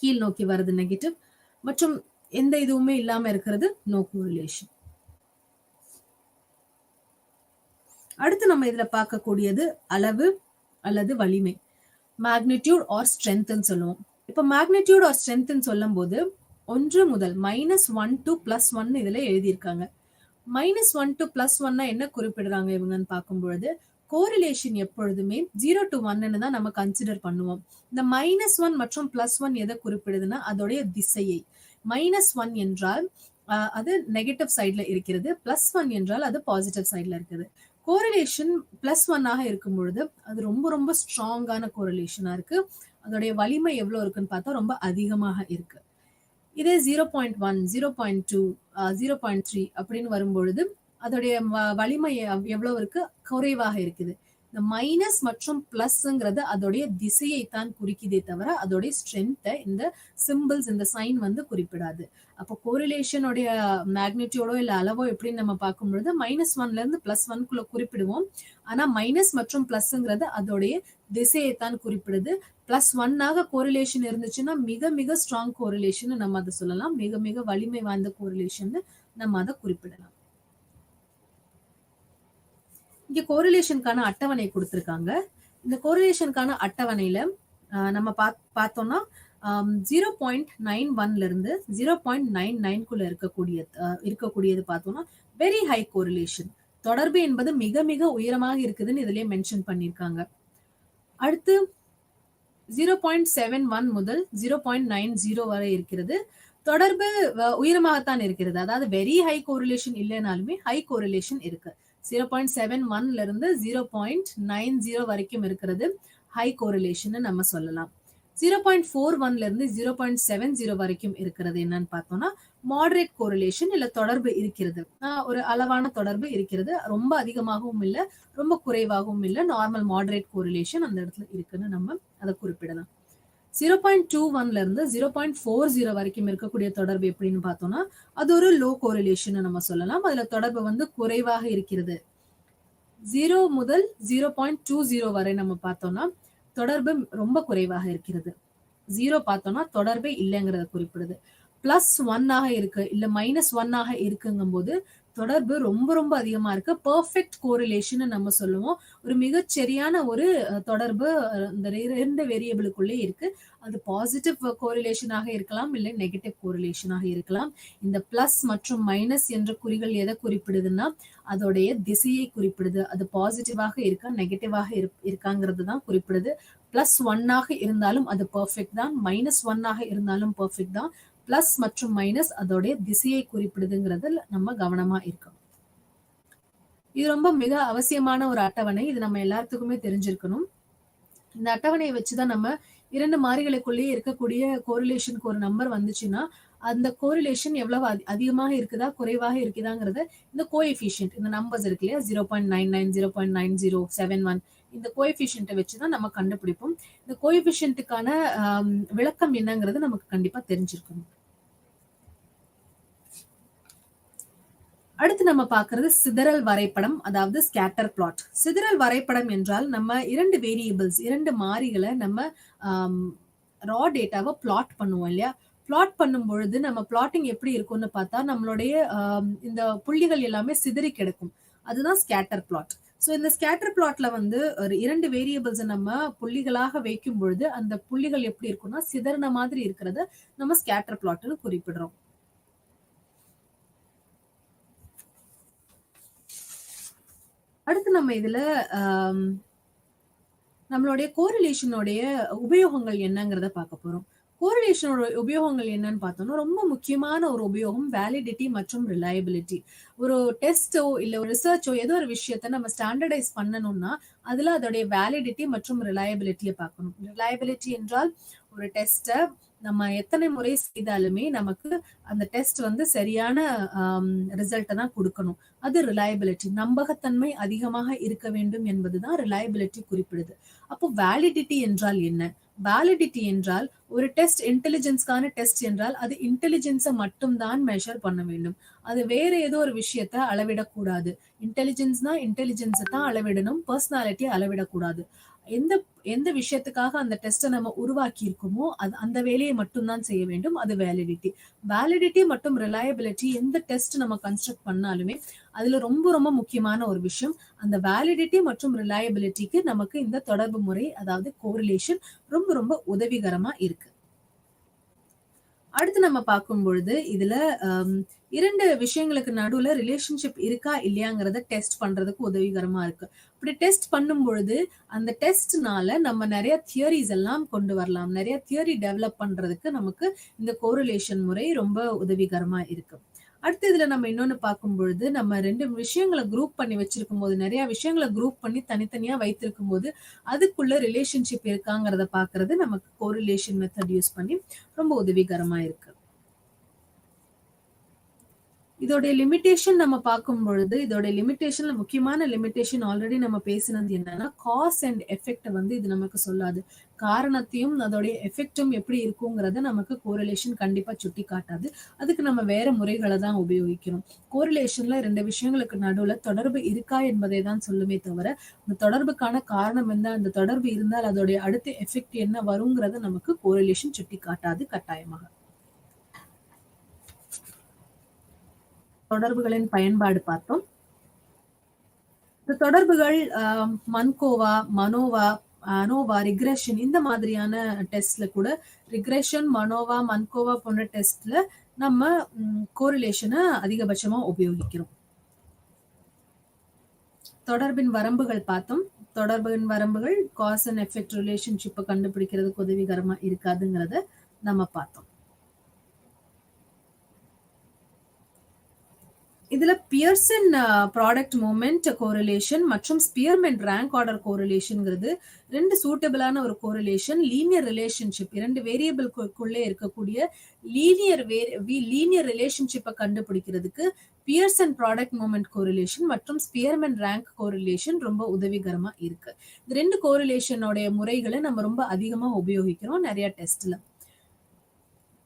[SPEAKER 1] கீழ் நோக்கி வர்றது நெகட்டிவ் மற்றும் எந்த இதுவுமே இல்லாம இருக்கிறது நோ கோரிலேஷன். அடுத்து நம்ம இதுல பார்க்கக்கூடியது அளவு அல்லது வலிமை, மேக்னிடியூட் ஆர் ஸ்ட்ரென்த்னு சொல்லுவோம். இப்ப மேக்னிடியூட் ஆர் ஸ்ட்ரென்த்னு சொல்லும் போது 1 முதல் -1 to +1 இதுல எழுதியிருக்காங்க. -1 to +1 என்ன குறிப்பிடுறாங்க இவங்கன்னு பார்க்கும் பொழுது, கோரிலேஷன் எப்பொழுதுமே 0 to 1 தான் நம்ம கன்சிடர் பண்ணுவோம். இந்த -1 மற்றும் +1 எதை குறிப்பிடுதுன்னா அதோடைய திசையை. -1 என்றால் அது நெகட்டிவ் சைட்ல இருக்கிறது, +1 என்றால் அது பாசிட்டிவ் சைட்ல இருக்குது. கோரிலேஷன் +1 இருக்கும் பொழுது அது ரொம்ப ரொம்ப ஸ்ட்ராங்கான கோரிலேஷனா இருக்கு. அதோடைய வலிமை எவ்வளவு இருக்குன்னு பார்த்தா ரொம்ப அதிகமாக இருக்கு. இதே 0.1, 0.2, 0.3 அப்படின்னு வரும்பொழுது அதோடைய வலிமை எவ்வளவு இருக்கு, குறைவாக இருக்குது. இந்த மைனஸ் மற்றும் பிளஸ்ங்கிறது அதோடைய திசையை தான் குறிக்குதே தவிர அதோடைய ஸ்ட்ரென்த்தை இந்த சிம்பிள்ஸ், இந்த சைன் வந்து குறிப்பிடாது. அப்போ கோரிலேஷனுடைய மேக்னிடியூடோ இல்ல அளவோ எப்படின்னு நம்ம பார்க்கும் பொழுது -1ல இருந்து +1க்குள்ள குறிப்பிடுவோம். ஆனா மைனஸ் மற்றும் பிளஸ்ங்கிறது அதோடைய திசையை தான் குறிப்பிடுது. +1 கோரிலேஷன் இருந்துச்சுன்னா மிக மிக ஸ்ட்ராங் கோரிலேஷன் நம்ம அதை சொல்லலாம், மிக மிக வலிமை வாய்ந்த கோரிலேஷன் நம்ம அதை குறிப்பிடலாம். இங்க கோரிலேஷனுக்கான அட்டவணை கொடுத்திருக்காங்க. இந்த கோரிலேஷனுக்கான அட்டவணையில நம்ம பார்த்தோம்னா 0.91ல இருந்து 0.99க்குள்ள இருக்கக்கூடியது பார்த்தோம்னா வெரி ஹை கோரிலேஷன், தொடர்பு என்பது மிக மிக உயரமாக இருக்குதுன்னு இதுலயே மென்ஷன் பண்ணிருக்காங்க. அடுத்து 0.71 முதல் 0.90 வரை இருக்கிறது, தொடர்பு உயரமாகத்தான் இருக்கிறது. அதாவது வெரி ஹை கோரிலேஷன் இல்லைனாலுமே ஹை கோரிலேஷன் இருக்கு. 0.71ல இருந்து 0.90 வரைக்கும் இருக்கிறது ஹை கோரிலேஷன் நம்ம சொல்லலாம். 0.41ல இருந்து 0.70 வரைக்கும் இருக்கிறது என்னன்னு பார்த்தோம்னா மாடரேட் கோரிலேஷன், இல்ல தொடர்பு இருக்கிறது, ஒரு அளவான தொடர்பு இருக்கிறது. ரொம்ப அதிகமாகவும் இல்ல, ரொம்ப குறைவாகவும் இல்ல, நார்மல் மாடரேட் கோரிலேஷன் அந்த இடத்துல இருக்குன்னு நம்ம அதை குறிப்பிடலாம். 0.21ல இருந்து 0.40 வரைக்கும் இருக்கக்கூடிய தொடர்பு எப்படின்னு பார்த்தோம்னா அது ஒரு லோ கோரிலேஷன் நம்ம சொல்லலாம். அதுல தொடர்பு வந்து குறைவாக இருக்கிறது. 0 முதல் 0.20 வரை நம்ம பார்த்தோம்னா தொடர்பு ரொம்ப குறைவாக இருக்கிறது. 0 பார்த்தோம்னா தொடர்பே இல்லைங்கிறத குறிப்பிடுது. +1 இருக்கு இல்ல -1 இருக்குங்கும் போது தொடர்பு ரொம்ப ரொம்ப அதிகமா இருக்கு. பெர்ஃபெக்ட் கோரிலேஷன் நம்ம சொல்லுவோம். ஒரு மிகச்சரியான ஒரு தொடர்பு இந்த 2 வேரியபிளுக்குள்ளே இருக்கு. அது பாசிட்டிவ் கோரிலேஷனாக இருக்கலாம், இல்லை நெகட்டிவ் கோரிலேஷனாக இருக்கலாம். இந்த பிளஸ் மற்றும் மைனஸ் என்ற குறிகள் எதை குறிப்பிடுதுன்னா, அதோடைய திசையை குறிப்பிடுது. அது பாசிட்டிவாக இருக்கா, நெகட்டிவாக இருக்காங்கிறது தான் குறிப்பிடுது. பிளஸ் 1 இருந்தாலும் அது பெர்ஃபெக்ட் தான், மைனஸ் 1 இருந்தாலும் பெர்ஃபெக்ட் தான். பிளஸ் மற்றும் மைனஸ் அதோடைய திசையை குறிப்பிடுதுங்கிறது நம்ம கவனமா இருக்கணும். இது ரொம்ப மிக அவசியமான ஒரு அட்டவணை. இது நம்ம எல்லாத்துக்குமே தெரிஞ்சிருக்கணும். இந்த அட்டவணையை வச்சுதான் நம்ம 2 மாறிகளுக்குள்ளேயே இருக்கக்கூடிய கோரிலேஷனுக்கு ஒரு நம்பர் வந்துச்சுன்னா, அந்த கோரிலேஷன் எவ்வளவு அதிகமாக இருக்குதா, குறைவாக இருக்குதாங்கிறத இந்த கோஎஃபிஷியன்ட், இந்த நம்பர்ஸ் இருக்கு இல்லையா, 0.99, 0.9071, இந்த கோஎஃபிஷியன்ட்டை வச்சுதான் நம்ம கண்டுபிடிப்போம். இந்த கோஎஃபிஷியன்ட்டுக்கான விளக்கம் என்னங்கிறது நமக்கு கண்டிப்பா தெரிஞ்சிருக்கணும். அடுத்து நம்ம பார்க்கிறது சிதறல் வரைபடம், அதாவது ஸ்கேட்டர் பிளாட். சிதறல் வரைபடம் என்றால் நம்ம 2 வேரியபிள்ஸ், 2 மாறிகளை நம்ம ரா டேட்டாவை பிளாட் பண்ணுவோம் இல்லையா. பிளாட் பண்ணும் பொழுது நம்ம பிளாட்டிங் எப்படி இருக்கும்னு பார்த்தா, நம்மளுடைய இந்த புள்ளிகள் எல்லாமே சிதறி கிடக்கும். அதுதான் ஸ்கேட்டர் பிளாட். ஸோ இந்த ஸ்கேட்டர் பிளாட்ல வந்து ஒரு 2 வேரியபிள்ஸ் நம்ம புள்ளிகளாக வைக்கும் பொழுது அந்த புள்ளிகள் எப்படி இருக்கும்னா சிதறின மாதிரி இருக்கிறத நம்ம ஸ்கேட்டர் பிளாட்னு குறிப்பிடுறோம். அடுத்து நம்ம இதுல நம்மளுடைய கோரிலேஷனுடைய உபயோகங்கள் என்னங்கிறத பார்க்க போறோம். கோரிலேஷனோட உபயோகங்கள் என்னன்னு பார்த்தோம்னா, ரொம்ப முக்கியமான ஒரு உபயோகம் வேலிடிட்டி மற்றும் ரிலையபிலிட்டி. ஒரு டெஸ்டோ இல்ல ஒரு ரிசர்ச்சோ ஏதோ ஒரு விஷயத்த நம்ம ஸ்டாண்டர்டைஸ் பண்ணணும்னா அதுல அதோடைய வேலிடிட்டி மற்றும் ரிலையபிலிட்டியை பார்க்கணும். ரிலையபிலிட்டி என்றால் ஒரு டெஸ்ட்டை நம்ம எத்தனை முறை செய்தாலுமே நமக்கு அந்த டெஸ்ட் வந்து சரியான ரிசல்ட்டை தான் கொடுக்கணும். அது ரிலையபிலிட்டி. நம்பகத்தன்மை அதிகமாக இருக்க வேண்டும் என்பதுதான் ரிலையபிலிட்டி குறிப்பிடுது. அப்போ வேலிடிட்டி என்றால் என்ன? வேலிடிட்டி என்றால் ஒரு டெஸ்ட் இன்டெலிஜென்ஸ்க்கான டெஸ்ட் என்றால் அது இன்டெலிஜென்ஸை மட்டும் தான் மெஷர் பண்ண வேண்டும். அது வேற ஏதோ ஒரு விஷயத்த அளவிடக்கூடாது. இன்டெலிஜென்ஸ்னா இன்டெலிஜென்ஸை தான் அளவிடணும், பர்சனாலிட்டியை அளவிடக்கூடாது. எந்த எந்த விஷயத்துக்காக அந்த டெஸ்ட்டை நம்ம உருவாக்கி இருக்கோமோ அது அந்த வேலையை மட்டும்தான் செய்ய வேண்டும். அது வேலிடிட்டி. வேலிடிட்டி மற்றும் ரிலையபிலிட்டி எந்த டெஸ்ட் நம்ம கன்ஸ்ட்ரக்ட் பண்ணாலுமே அதுல ரொம்ப ரொம்ப முக்கியமான ஒரு விஷயம். அந்த வேலிடிட்டி மற்றும் ரிலையபிலிட்டிக்கு நமக்கு இந்த தொடர்பு முறை, அதாவது கோரிலேஷன் ரொம்ப ரொம்ப உதவிகரமா இருக்கு. அடுத்து நம்ம பார்க்கும் பொழுது இதுல 2 விஷயங்களுக்கு நடுவுல ரிலேஷன்ஷிப் இருக்கா இல்லையாங்கிறத டெஸ்ட் பண்றதுக்கு உதவிகரமா இருக்கு. இப்படி டெஸ்ட் பண்ணும் பொழுது அந்த டெஸ்ட்னால நம்ம நிறைய தியரிஸ் எல்லாம் கொண்டு வரலாம். நிறைய தியரி டெவலப் பண்றதுக்கு நமக்கு இந்த கோரிலேஷன் முறை ரொம்ப உதவிகரமா இருக்கு. அடுத்து இதுல நம்ம இன்னொன்னு பார்க்கும் பொழுது, நம்ம 2 விஷயங்களை குரூப் பண்ணி வச்சிருக்கும் போது, நிறைய விஷயங்களை குரூப் பண்ணி தனித்தனியா வைத்திருக்கும் போது அதுக்குள்ள ரிலேஷன்ஷிப் இருக்காங்கிறத பாக்குறது நமக்கு கோரிலேஷன் மெத்தட் யூஸ் பண்ணி ரொம்ப உதவிகரமா இருக்கு. இதோடைய லிமிடேஷன் நம்ம பார்க்கும் பொழுது, இதோடைய லிமிடேஷன்ல முக்கியமான லிமிடேஷன் ஆல்ரெடி நம்ம பேசினது என்னன்னா, காஸ் அண்ட் எஃபெக்ட் வந்து இது நமக்கு சொல்லாது. காரணத்தையும் அதோடைய எஃபெக்டும் எப்படி இருக்குங்கிறத நமக்கு கோரிலேஷன் கண்டிப்பா சுட்டி காட்டாது. அதுக்கு நம்ம வேற முறைகளை தான் உபயோகிக்கணும். கோரிலேஷன்ல 2 விஷயங்களுக்கு நடுவுல தொடர்பு இருக்கா என்பதை தான் சொல்லுமே தவிர, அந்த தொடர்புக்கான காரணம் என்ன, அந்த தொடர்பு இருந்தால் அதோடைய அடுத்த எஃபெக்ட் என்ன வருங்கிறத நமக்கு கோரிலேஷன் சுட்டி காட்டாது கட்டாயமாக. தொடர்புகளின் பயன்பாடு பார்த்தோம். இந்த தொடர்புகள் மன்கோவா, மனோவா, அனோவா, ரிக்ரெஷன் இந்த மாதிரியான டெஸ்ட்ல கூட, ரிக்ரெஷன், மனோவா, மன்கோவா போன்ற டெஸ்ட்ல நம்ம கோரிலேஷனை அதிகபட்சமா உபயோகிக்கிறோம். தொடர்பின் வரம்புகள் பார்த்தோம். தொடர்பின் வரம்புகள் காஸ் அண்ட் எஃபெக்ட் ரிலேஷன்ஷிப்பை கண்டுபிடிக்கிறதுக்கு உதவிகரமா இருக்காதுங்கிறத நம்ம பார்த்தோம். இதுல பியர்சன் ப்ராடக்ட் மூமெண்ட் கோரிலேஷன் மற்றும் ஸ்பியர்மேன் ரேங்க் ஆர்டர் கோரிலேஷன்ங்கிறது 2 சூட்டபிளான ஒரு கோரிலேஷன். லீனியர் ரிலேஷன்ஷிப், 2 வேரியபிள்குள்ளே இருக்கக்கூடிய லீனியர் ரிலேஷன்ஷிப்பை கண்டுபிடிக்கிறதுக்கு பியர்சன் ப்ராடக்ட் மூமெண்ட் கோரிலேஷன் மற்றும் ஸ்பியர்மேன் ரேங்க் கோரிலேஷன் ரொம்ப உதவிகரமா இருக்கு. இந்த 2 கோரிலேஷனோடைய முறைகளை நம்ம ரொம்ப அதிகமா உபயோகிக்கிறோம் நிறைய டெஸ்ட்ல.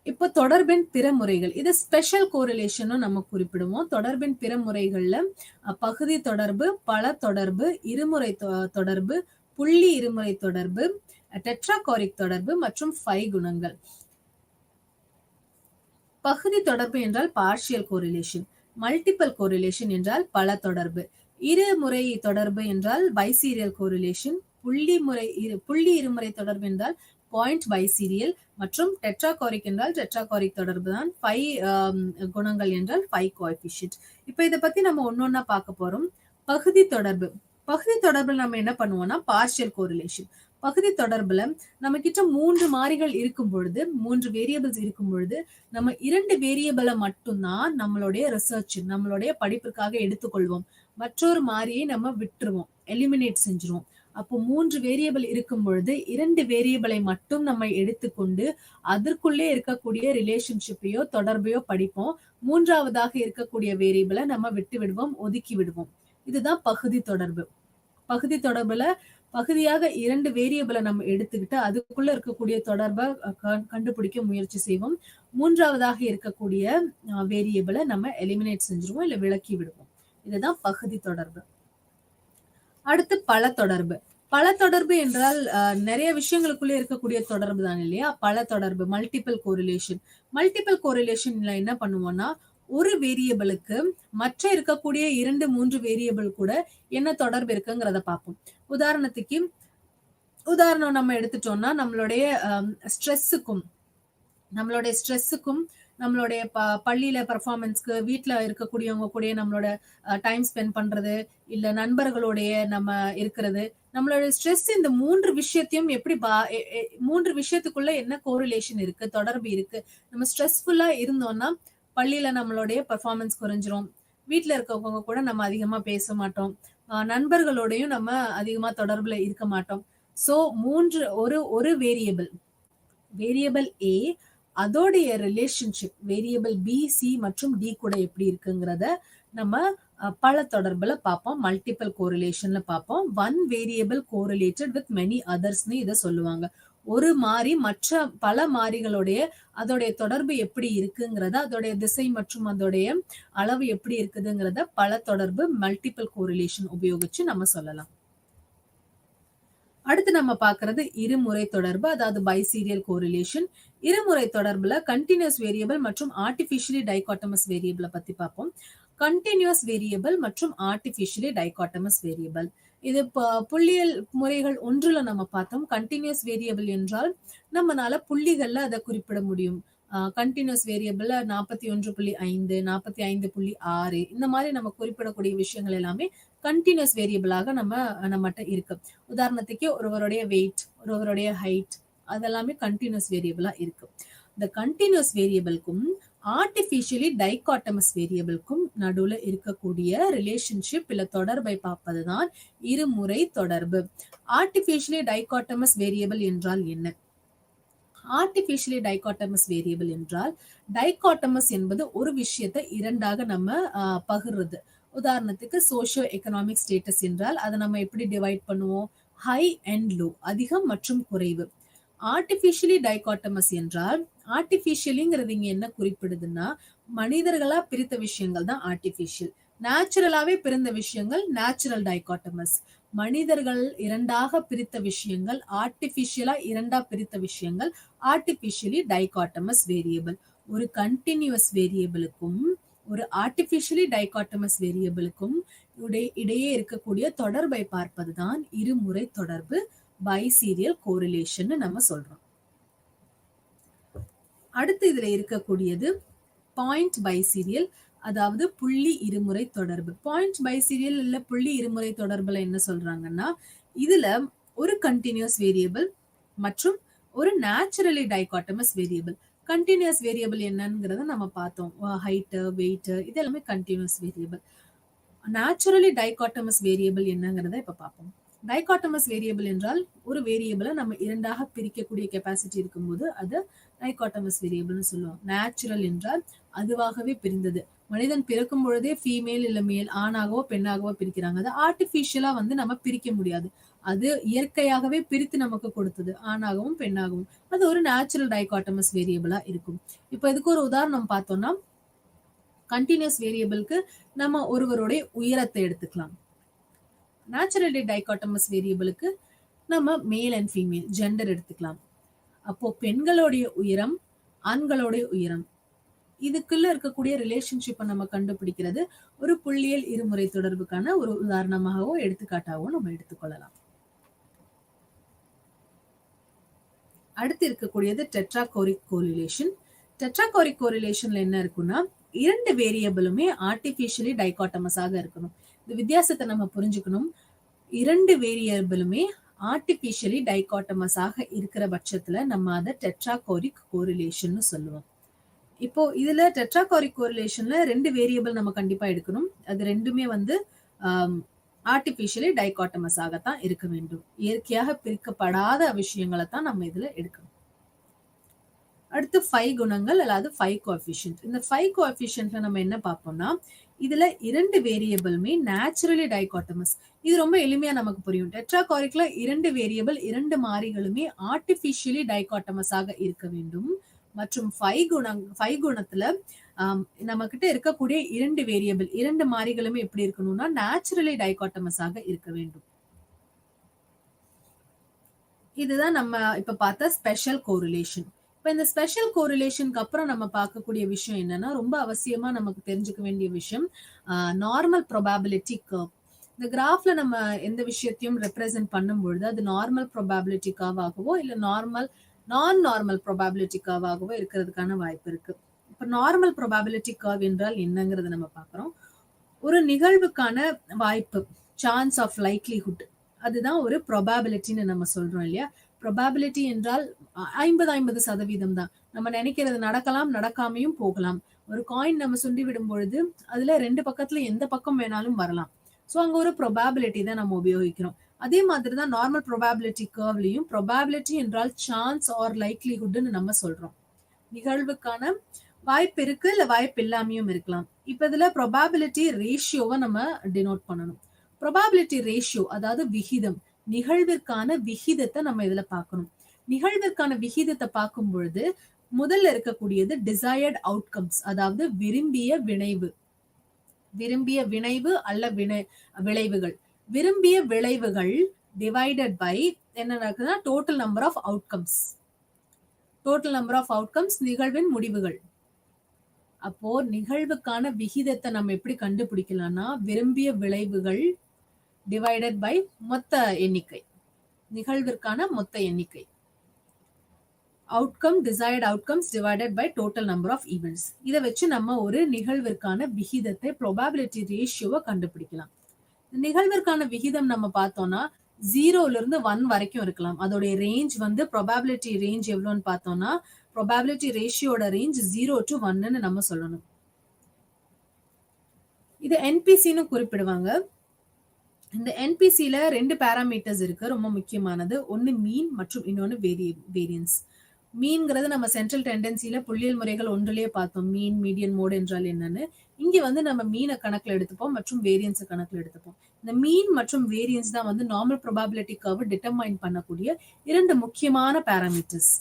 [SPEAKER 1] இப்போ தொடர்பின் பிற முறைகள், இது ஸ்பெஷல் கோரிலேஷன் நம்ம குறிப்பிடுவோம். தொடர்பின் பிற முறைகள்ல பகுதி தொடர்பு, பல தொடர்பு, இருமுறை தொடர்பு, புள்ளி இருமுறை தொடர்பு, டெட்ராகாரிக் தொடர்பு மற்றும் 5 குணங்கள். பகுதி தொடர்பு என்றால் பார்ஷியல் கோரிலேஷன். மல்டிபிள் கோரிலேஷன் என்றால் பல தொடர்பு. இருமுறை தொடர்பு என்றால் பைசீரியல் கோரிலேஷன். புள்ளி இருமுறை தொடர்பு என்றால் பாயிண்ட் பைசீரியல். மற்றும் டெட்ராகாரிக் என்றால் டெட்ராகாரிக் தொடர்பு தான். 5 குணங்கள் என்றால் 5 கோஎஃபிஷியன்ட். இப்ப இதை பத்தி நம்ம ஒன்னொன்னா பார்க்க போறோம். பகுதி தொடர்பு. பகுதி தொடர்புல நம்ம என்ன பண்ணுவோம்னா பார்ஷியல் கோரிலேஷன். பகுதி தொடர்புல நம்ம கிட்ட 3 மாறிகள் இருக்கும் பொழுது, 3 வேரியபிள்ஸ் இருக்கும் பொழுது, நம்ம 2 வேரியபிளை மட்டும்தான் நம்மளுடைய ரிசர்ச், நம்மளுடைய படிப்புக்காக எடுத்துக்கொள்வோம். மற்றொரு மாறியை நம்ம விட்டுருவோம், எலிமினேட் செஞ்சிருவோம். அப்போ 3 வேரியபிள் இருக்கும் பொழுது 2 வேரியபிளை மட்டும் நம்ம எடுத்துக்கொண்டு அதற்குள்ளே இருக்கக்கூடிய ரிலேஷன்ஷிப்பையோ தொடர்பையோ படிப்போம். 3வதாக இருக்கக்கூடிய வேரியபிளை நம்ம விட்டு விடுவோம், ஒதுக்கி விடுவோம். இதுதான் பகுதி தொடர்பு. பகுதி தொடர்புல பகுதியாக 2 வேரியபிளை நம்ம எடுத்துக்கிட்டு அதுக்குள்ள இருக்கக்கூடிய தொடர்பை கண்டுபிடிக்க முயற்சி செய்வோம். 3வதாக இருக்கக்கூடிய வேரியபிளை நம்ம எலிமினேட் செஞ்சிருவோம், இல்ல விலக்கி விடுவோம். இதுதான் பகுதி தொடர்பு. அடுத்து பல தொடர்பு. பல தொடர்பு என்றால் நிறைய விஷயங்களுக்குள்ளே இருக்கக்கூடிய தொடர்பு தான் இல்லையா பல தொடர்பு, மல்டிபிள் கோரிலேஷன். மல்டிபிள் கோரிலேஷன்ல என்ன பண்ணுவோம்னா ஒரு வேரியபிளுக்கு மற்ற இருக்கக்கூடிய 2-3 வேரியபிள் கூட என்ன தொடர்பு இருக்குங்கிறத பார்ப்போம். உதாரணம் நம்ம எடுத்துட்டோம்னா நம்மளுடைய ஸ்ட்ரெஸ்ஸுக்கும் நம்மளுடைய பள்ளியில பெர்ஃபார்மன்ஸ்க்கு, வீட்டுல இருக்கக்கூடியவங்க கூட நம்மளோட டைம் ஸ்பெண்ட் பண்றது, இல்ல நண்பர்களுடைய நம்ம இருக்கிறது, நம்மளோட ஸ்ட்ரெஸ், இந்த 3 விஷயத்தையும் எப்படி 3 விஷயத்துக்குள்ள என்ன கோரிலேஷன் இருக்கு, தொடர்பு இருக்கு. நம்ம ஸ்ட்ரெஸ்ஃபுல்லா இருந்தோம்னா பள்ளியில நம்மளுடைய பெர்ஃபார்மன்ஸ் குறைஞ்சிரும். வீட்டுல இருக்கவங்க கூட நம்ம அதிகமா பேச மாட்டோம். நண்பர்களோடையும் நம்ம அதிகமா தொடர்புல இருக்க மாட்டோம். சோ ஒரு வேரியபிள் ஏ அதோடைய ரிலேஷன்ஷிப் வேரியபிள் பி, சி மற்றும் டி கூட எப்படி இருக்குங்கிறத நம்ம பல தொடர்புல பார்ப்போம். மல்டிபிள் கோரிலேஷன்ல பார்ப்போம். One variable correlated with many அதர்ஸ்னு இதை சொல்லுவாங்க. ஒரு மாறி மற்ற பல மாறிகளுடைய அதோடைய தொடர்பு எப்படி இருக்குங்கிறத, அதோடைய திசை மற்றும் அதோடைய அளவு எப்படி இருக்குதுங்கிறத பல தொடர்பு மல்டிபிள் கோரிலேஷன் உபயோகிச்சு நம்ம சொல்லலாம். அடுத்து நம்ம பாக்குறது இருமுறை தொடர்பு, அதாவது பைசீரியல் கோரிலேஷன். இருமுறை தொடர்புல கண்டினியூஸ் வேரியபிள் மற்றும் ஆர்டிபிஷியலி டைகாட்டமஸ் வேரியபிளை பத்தி பார்ப்போம். கண்டினியூஸ் வேரியபிள் மற்றும் ஆர்டிபிஷியலி டைகாட்டமஸ் வேரியபிள், இது புள்ளியியல் முறைகள் 1ல நம்ம பார்த்தோம். கண்டினியூஸ் வேரியபிள் என்றால் நம்மளால புள்ளிகள்ல அதை குறிப்பிட முடியும். கண்டினியூஸ் வேரியபிள் 41.5, 45.6 இந்த மாதிரி நம்ம குறிப்பிடக்கூடிய விஷயங்கள் எல்லாமே கண்டினியூஸ் வேரியபிளாக நம்மகிட்ட இருக்கு. உதாரணத்துக்கு ஒருவருடைய வெயிட், ஒருவருடைய ஹைட், அதெல்லாமே கண்டினியூஸ் வேரியபிளா இருக்கு. இந்த கண்டினியூஸ் வேரியபிளுக்கும் ஆர்டிபிஷியலி டைகாட்டமஸ் வேரியபிளுக்கும் நடுவுல இருக்கக்கூடிய ரிலேஷன்ஷிப் இல்ல தொடர்பை பார்ப்பதுதான் இருமுறை தொடர்பு. ஆர்டிபிஷியலி டைகாட்டமஸ் வேரியபிள் என்றால் என்ன? ஆர்டிபிஷியலி டைகாட்டமஸ் வேரியபிள் என்றால், டைகாட்டமஸ் என்பது ஒரு விஷயத்தை 2ஆக நம்ம பகிர்றது. உதாரணத்துக்கு சோஷியோ எக்கனாமிக் ஸ்டேட்டஸ் என்றால் அதை நம்ம எப்படி டிவைட் பண்ணுவோம்? ஹை அண்ட் லோ, அதிகம் மற்றும் குறைவு. ஆர்டிபிஷியலி டைகாட்டமஸ் என்றால், ஆர்டிபிஷியலிங்கிறது இங்க என்ன குறிப்பிடுதுன்னா மனிதர்களா பிரித்த விஷயங்கள் தான் ஆர்டிபிஷியல். நேச்சுரலாவே பிறந்த விஷயங்கள் நேச்சுரல் டைகாட்டமஸ். மனிதர்கள் 2ஆக பிரித்த விஷயங்கள், ஆர்டிபிஷியலா 2ஆ பிரித்த விஷயங்கள் ஆர்டிபிஷியலி டைகாட்டமஸ் வேரியபிள். ஒரு கண்டினியூஸ் வேரியபிளுக்கும் ஒரு ஆர்டிபிஷியலி டைகாட்டமஸ் வேரியபிளுக்கும் இடையே இருக்கக்கூடிய தொடர்பை பார்ப்பதுதான் இருமுறை தொடர்பு, பைசீரியல் கோரிலேஷன் நம்ம சொல்றோம். அடுத்து இதுல இருக்கக்கூடியது பாயிண்ட் பைசீரியல், அதாவது புள்ளி இருமுறை தொடர்பு. பாயிண்ட் பைசீரியல் இல்ல புள்ளி இருமுறை தொடர்புல என்ன சொல்றாங்கன்னா, இதுல ஒரு கண்டினியூஸ் வேரியபிள் மற்றும் ஒரு naturally dichotomous variable. Continuous variable என்னங்கிறத நம்ம பார்த்தோம். ஹைட், வெயிட், இதெல்லாமே continuous variable. Naturally dichotomous variable என்னங்கிறத இப்ப பார்ப்போம். டைகாட்டமஸ் வேரியபிள் என்றால் ஒரு வேரியபிளை நம்ம 2ஆக பிரிக்கக்கூடிய கெப்பாசிட்டி இருக்கும்போது அது டைகாட்டமஸ் வேரியபிள்னு சொல்லுவோம். நேச்சுரல் என்றால் அதுவாகவே பிரிந்தது. மனிதன் பிறக்கும் பொழுதே ஃபீமேல் இல்ல மேல், ஆணாகவோ பெண்ணாகவோ பிரிக்கிறாங்க. அது ஆர்டிபிஷியலா நம்ம பிரிக்க முடியாது. அது இயற்கையாகவே பிரித்து நமக்கு கொடுத்தது, ஆணாகவும் பெண்ணாகவும். அது ஒரு நேச்சுரல் டைகாட்டமஸ் வேரியபிளா இருக்கும். இப்ப இதுக்கு ஒரு உதாரணம் பார்த்தோம்னா, கண்டினியூஸ் வேரியபிளுக்கு நம்ம ஒருவருடைய உயரத்தை எடுத்துக்கலாம். நேச்சுரலி டைகாட்டமஸ் வேரியபிளுக்கு நம்ம மேல் அண்ட் ஃபீமேல் ஜெண்டர் எடுத்துக்கலாம். அப்போ பெண்களுடைய உயரம், ஆண்களுடைய உயரம், இதுக்குள்ள இருக்கக்கூடிய ரிலேஷன்ஷிப்பை நம்ம கண்டுபிடிக்கிறது ஒரு புள்ளியியல் இருமுறை தொடர்புக்கான ஒரு உதாரணமாகவோ எடுத்துக்காட்டாகவோ நம்ம எடுத்துக்கொள்ளலாம். அடுத்து இருக்கக்கூடியது டெட்ராகோரிக் கோரிலேஷன். டெட்ராகோரிக் கோரிலேஷன்ல என்ன இருக்குன்னா, 2 வேரியபிளுமே ஆர்டிபிஷியலி டைகாட்டமஸாக இருக்கணும். இந்த வித்தியாசத்தை நம்ம புரிஞ்சுக்கணும். 2 வேரியபிளுமே ஆர்டிபிஷியலி டைகாட்டமஸாக இருக்கிற பட்சத்துல நம்ம அதை டெட்ராகோரிக் கோரிலேஷன் சொல்லுவோம். இப்போ இதுல டெட்ராகோரிக் கோரிலேஷன்ல 2 வேரியபிள் நம்ம கண்டிப்பா எடுக்கணும். அது ரெண்டுமே ஆர்டிபிஷியலி டைகாட்டமஸாகத்தான் இருக்க வேண்டும். இயற்கையாக பிரிக்கப்படாத விஷயங்களை தான் நம்ம இதுல எடுக்கணும். அடுத்து 5 குணங்கள் அல்லது 5 கோஎஃபிஷியன்ட். இந்த 5 கோஎஃபிஷியன்ட்ல நம்ம என்ன பார்ப்போம்னா, இதுல 2 வேரியபிளுமே நேச்சுரலி டைகாட்டமஸ். இது ரொம்ப எளிமையா நமக்கு புரியும். டெட்ராகோரிக்ல 2 வேரியபிள் 2 மாறிகளுமே ஆர்டிபிஷியலி டைகாட்டமஸாக இருக்க வேண்டும். மற்றும் 5 குணத்துல நம்ம கிட்ட இருக்கக்கூடிய 2 வேரியபிள் 2 மாறிகளுமே எப்படி இருக்கணும்னா நேச்சுரலி டைகாட்டமஸாக இருக்க வேண்டும். இதுதான் நம்ம இப்ப பார்த்த ஸ்பெஷல் கோரிலேஷன். இப்ப இந்த ஸ்பெஷல் கோரிலேஷனுக்கு அப்புறம் நம்ம பார்க்கக்கூடிய விஷயம் என்னன்னா, ரொம்ப அவசியமா நமக்கு தெரிஞ்சுக்க வேண்டிய விஷயம் நார்மல் ப்ரோபாபிலிட்டி கர்வ். இந்த கிராஃப்ல நம்ம எந்த விஷயத்தையும் ரெப்ரசென்ட் பண்ணும்பொழுது அது நார்மல் ப்ரோபாபிலிட்டி கர்வாகவோ இல்ல நான் நார்மல் ப்ரோபாபிலிட்டி கர்வாகவோ இருக்கிறதுக்கான வாய்ப்பு இருக்கு. இப்ப நார்மல் ப்ரோபாபிலிட்டி கர்வ் என்றால் என்னங்கிறத நம்ம பார்க்கிறோம். ஒரு நிகழ்வுக்கான வாய்ப்பு, சான்ஸ் ஆஃப் லைக்லிஹுட், அதுதான் ஒரு ப்ரோபாபிலிட்டின்னு நம்ம சொல்றோம் இல்லையா. ப்ரோபாபிலிட்டி என்றால் 50-50% தான். நம்ம நினைக்கிறது நடக்கலாம், நடக்காமையும் போகலாம். ஒரு காயின் நம்ம சுண்டி விடும் பொழுது அதுல 2 பக்கத்துல எந்த பக்கம் வேணாலும் வரலாம். சோ அங்க ஒரு ப்ரோபாபிலிட்டி தான் நம்ம உபயோகிக்கிறோம். அதே மாதிரி தான் நார்மல் ப்ரோபாபிலிட்டி கர்வ்லயும் ப்ரோபாபிலிட்டி என்றால் சான்ஸ் ஆர் லைக்லிஹுட்னு நம்ம சொல்றோம். நிகழ்வுக்கான வாய்ப்பு இருக்கு, இல்ல வாய்ப்பு இல்லாமையும் இருக்கலாம். இப்ப இதுல ப்ரோபாபிலிட்டி ரேஷியோவை நம்ம டினோட் பண்ணணும். ப்ரோபாபிலிட்டி ரேஷியோ அதாவது விகிதம், நிகழ்விற்கான விகிதத்தை நம்ம இதுல பார்க்கணும். நிகழ்விற்கான விகிதத்தை பார்க்கும் பொழுது முதல்ல இருக்கக்கூடியது டிசையர்ட் அவுட்கம்ஸ், அதாவது விரும்பிய விளைவு அல்ல விளைவுகள். விரும்பிய விளைவுகள் டிவைடட் பை என்ன நடக்குதுன்னா total number of outcomes. Total number of outcomes நிகழ்வின் முடிவுகள். அப்போ நிகழ்வுக்கான விகிதத்தை நம்ம எப்படி கண்டுபிடிக்கலாம்னா, விரும்பிய விளைவுகள் டிவைடட் பை மொத்த எண்ணிக்கை, நிகழ்விற்கான மொத்த எண்ணிக்கை. Outcome desired outcomes divided by total number of events. இதை வச்சு நம்ம ஒரு நிகழ்விற்கான விகிதத்தை ப்ரோபாபிலிட்டி ரேஷியோவை கண்டுபிடிக்கலாம். நிகழ்விற்கான விகிதம் நம்ம பார்த்தோம்னா 0ல இருந்து 1 வரைக்கும் இருக்கலாம். அதோடைய ரேஞ்ச் ப்ரோபாபிலிட்டி ரேஞ்ச் எவ்வளோன்னு பார்த்தோம்னா ப்ரோபாபிலிட்டி ரேஷியோட ரேஞ்ச் 0 to 1ன்னு நம்ம சொல்லணும். இது என்பிசின்னு குறிப்பிடுவாங்க. இந்த என்பிசில 2 பேராமீட்டர்ஸ் இருக்கு, ரொம்ப முக்கியமானது. ஒன்னு மீன் மற்றும் இன்னொன்னு வேரியன்ஸ். மீன்ங்கிறது நம்ம சென்ட்ரல் டெண்டன்சில புள்ளியியல் முறைகள் ஒன்றிலேயே பார்த்தோம், மீன், மீடியன், மோட் என்றால் என்னன்னு. இங்க நம்ம மீனை கணக்குல எடுத்துப்போம் மற்றும் வேரியன்ஸ் கணக்குல எடுத்துப்போம். இந்த மீன் மற்றும் வேரியன்ஸ் தான் நார்மல் ப்ரோபாபிலிட்டி கர்வ் டிட்டர்மைன் பண்ணக்கூடிய 2 முக்கியமான பேராமீட்டர்ஸ்.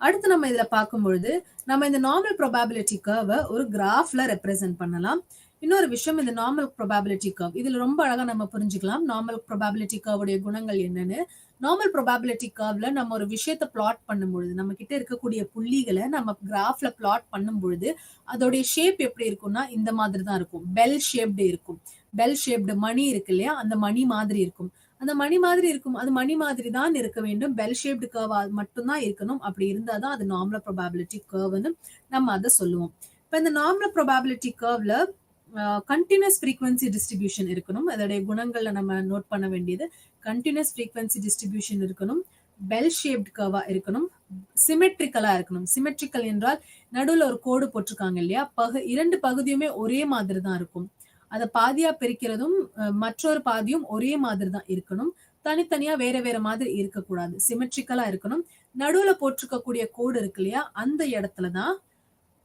[SPEAKER 1] அடுத்து நம்ம இதுல பார்க்கும் பொழுது நம்ம இந்த நார்மல் ப்ரோபாபிலிட்டி கர்வை ஒரு கிராஃப்ல ரெப்ரசென்ட் பண்ணலாம். இன்னொரு விஷயம், இந்த நார்மல் ப்ரோபாபிலிட்டி கர்வ் இதுல ரொம்ப அழகா நம்ம புரிஞ்சுக்கலாம் நார்மல் ப்ரோபாபிலிட்டி கர்வுடைய குணங்கள் என்னன்னு. நார்மல் ப்ரோபாபிலிட்டி கர்வ்ல நம்ம ஒரு விஷயத்தை பிளாட் பண்ணும்பொழுது, நம்ம கிட்ட இருக்கக்கூடிய புள்ளிகளை நம்ம கிராஃப்ல பிளாட் பண்ணும் பொழுது அதோடைய ஷேப் எப்படி இருக்கும்னா இந்த மாதிரி தான் இருக்கும். பெல் ஷேப்டு இருக்கும். பெல் ஷேப்டு மணி இருக்கு இல்லையா, அந்த மணி மாதிரி இருக்கும். அந்த மணி மாதிரி இருக்கும், அது மணி மாதிரி தான் இருக்க வேண்டும். பெல் ஷேப்டு கர்வா மட்டும்தான் இருக்கணும். அப்படி இருந்தாதான் அது நார்மல் ப்ரோபாபிலிட்டி கர்வ்னு நம்ம அதை சொல்லுவோம். இப்ப இந்த நார்மல் ப்ரோபாபிலிட்டி கர்வ்ல கண்டினியூஸ் ஃப்ரீக்வன்சி டிஸ்ட்ரிபியூஷன் இருக்கணும். அதோடைய குணங்கள்ல நம்ம நோட் பண்ண வேண்டியது கண்டினியூஸ் ஃப்ரீக்வன்சி டிஸ்ட்ரிபியூஷன் இருக்கணும், பெல் ஷேப்ட் கர்வா இருக்கணும், சிமெட்ரிக்கலா இருக்கணும். சிமெட்ரிக்கல் என்றால் நடுவுல ஒரு கோடு போட்டிருக்காங்க இல்லையா, 2 பகுதியுமே ஒரே மாதிரி தான் இருக்கும். அதை பாதியா பிரிக்கிறதும் மற்றொரு பாதியும் ஒரே மாதிரி தான் இருக்கணும். தனித்தனியா வேற வேற மாதிரி இருக்கக்கூடாது, சிமெட்ரிக்கலா இருக்கணும். நடுவுல போட்டிருக்கக்கூடிய கோடு இருக்கு இல்லையா, அந்த இடத்துலதான்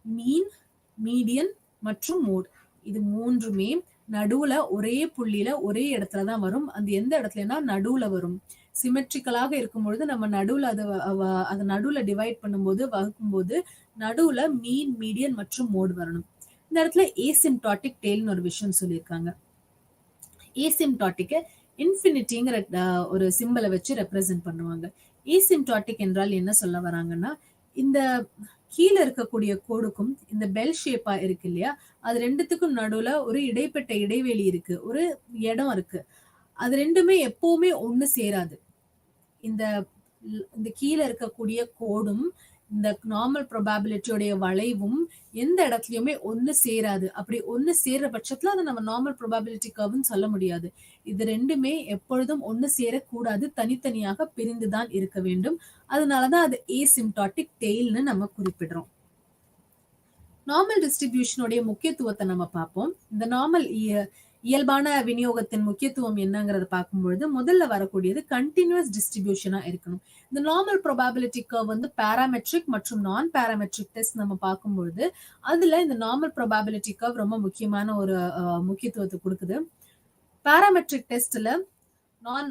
[SPEAKER 1] மீன், மீடியன் மற்றும் மோட், இது மூன்றுமே நடுவுல ஒரே புள்ளியில ஒரே இடத்துலதான் வரும். அந்த எந்த இடத்துலனா நடுவுல வரும். சிமெட்ரிக்கலாக இருக்கும் பொழுது நம்ம நடுவுல அதை நடுவுல டிவைட் பண்ணும்போது வகுக்கும்போது நடுவுல மீன், மீடியன் மற்றும் மோட் வரணும். இந்த இடத்துல ஏசிம்டாட்டிக் டெய்ல்னு ஒரு விஷயம் சொல்லியிருக்காங்க. ஏசிம்டாட்டிக் இன்ஃபினிட்டிங்கிற ஒரு சிம்பலை வச்சு ரெப்ரசென்ட் பண்ணுவாங்க. ஏசிம்டாட்டிக் என்றால் என்ன சொல்ல வராங்கன்னா, இந்த கீழ இருக்கக்கூடிய கோடுக்கும் இந்த பெல் ஷேப்பா இருக்கு இல்லையா? அது 2த்துக்கும் நடுவுல ஒரு இடைப்பட்ட இடைவெளி இருக்கு. ஒரு இடம் இருக்கு. அது 2மே எப்பவுமே ஒண்ணு சேராது. இந்த இந்த கீழ இருக்கக்கூடிய கோடும், இந்த நார்மல் ப்ரோபபிலிட்டி உடைய வளைவும் எந்த இடத்துலயுமே ஒண்ணு சேராது. அப்படி ஒண்ணு சேர்ற பட்சத்துல அத நம்ம நார்மல் ப்ரோபபிலிட்டி கர்வ்ன்னு சொல்ல முடியாது. இது 2மே எப்பொழுதும் ஒண்ணு சேரக்கூடாது. தனித்தனியாக பிரிந்து தான் இருக்க வேண்டும். அதனால தான் அது ஏசிம்ப்டாடிக் டெய்ல்ன்னு நம்ம குறிப்பிடுறோம். நார்மல் டிஸ்ட்ரிபியூஷன் உடைய முக்கியத்துவத்த நம்ம பார்ப்போம். இந்த நார்மல் இயல்பான விநியோகத்தின் முக்கியத்துவம் என்னங்கிறத பார்க்கும்பொழுது, முதல்ல வரக்கூடியது கன்டினியூஸ் டிஸ்ட்ரிபியூஷனா இருக்கணும். இந்த நார்மல் ப்ரோபபிலிட்டி கர்வ் வந்து பாராமெட்ரிக் மற்றும் நான் பாராமெட்ரிக் டெஸ்ட் நம்ம பார்க்கும்பொழுது, அதுல இந்த நார்மல் ப்ரோபபிலிட்டி கர்வ் ரொம்ப முக்கியமான ஒரு முக்கியத்துவத்த குடுக்குது. பாராமெட்ரிக் டெஸ்ட்ல நான்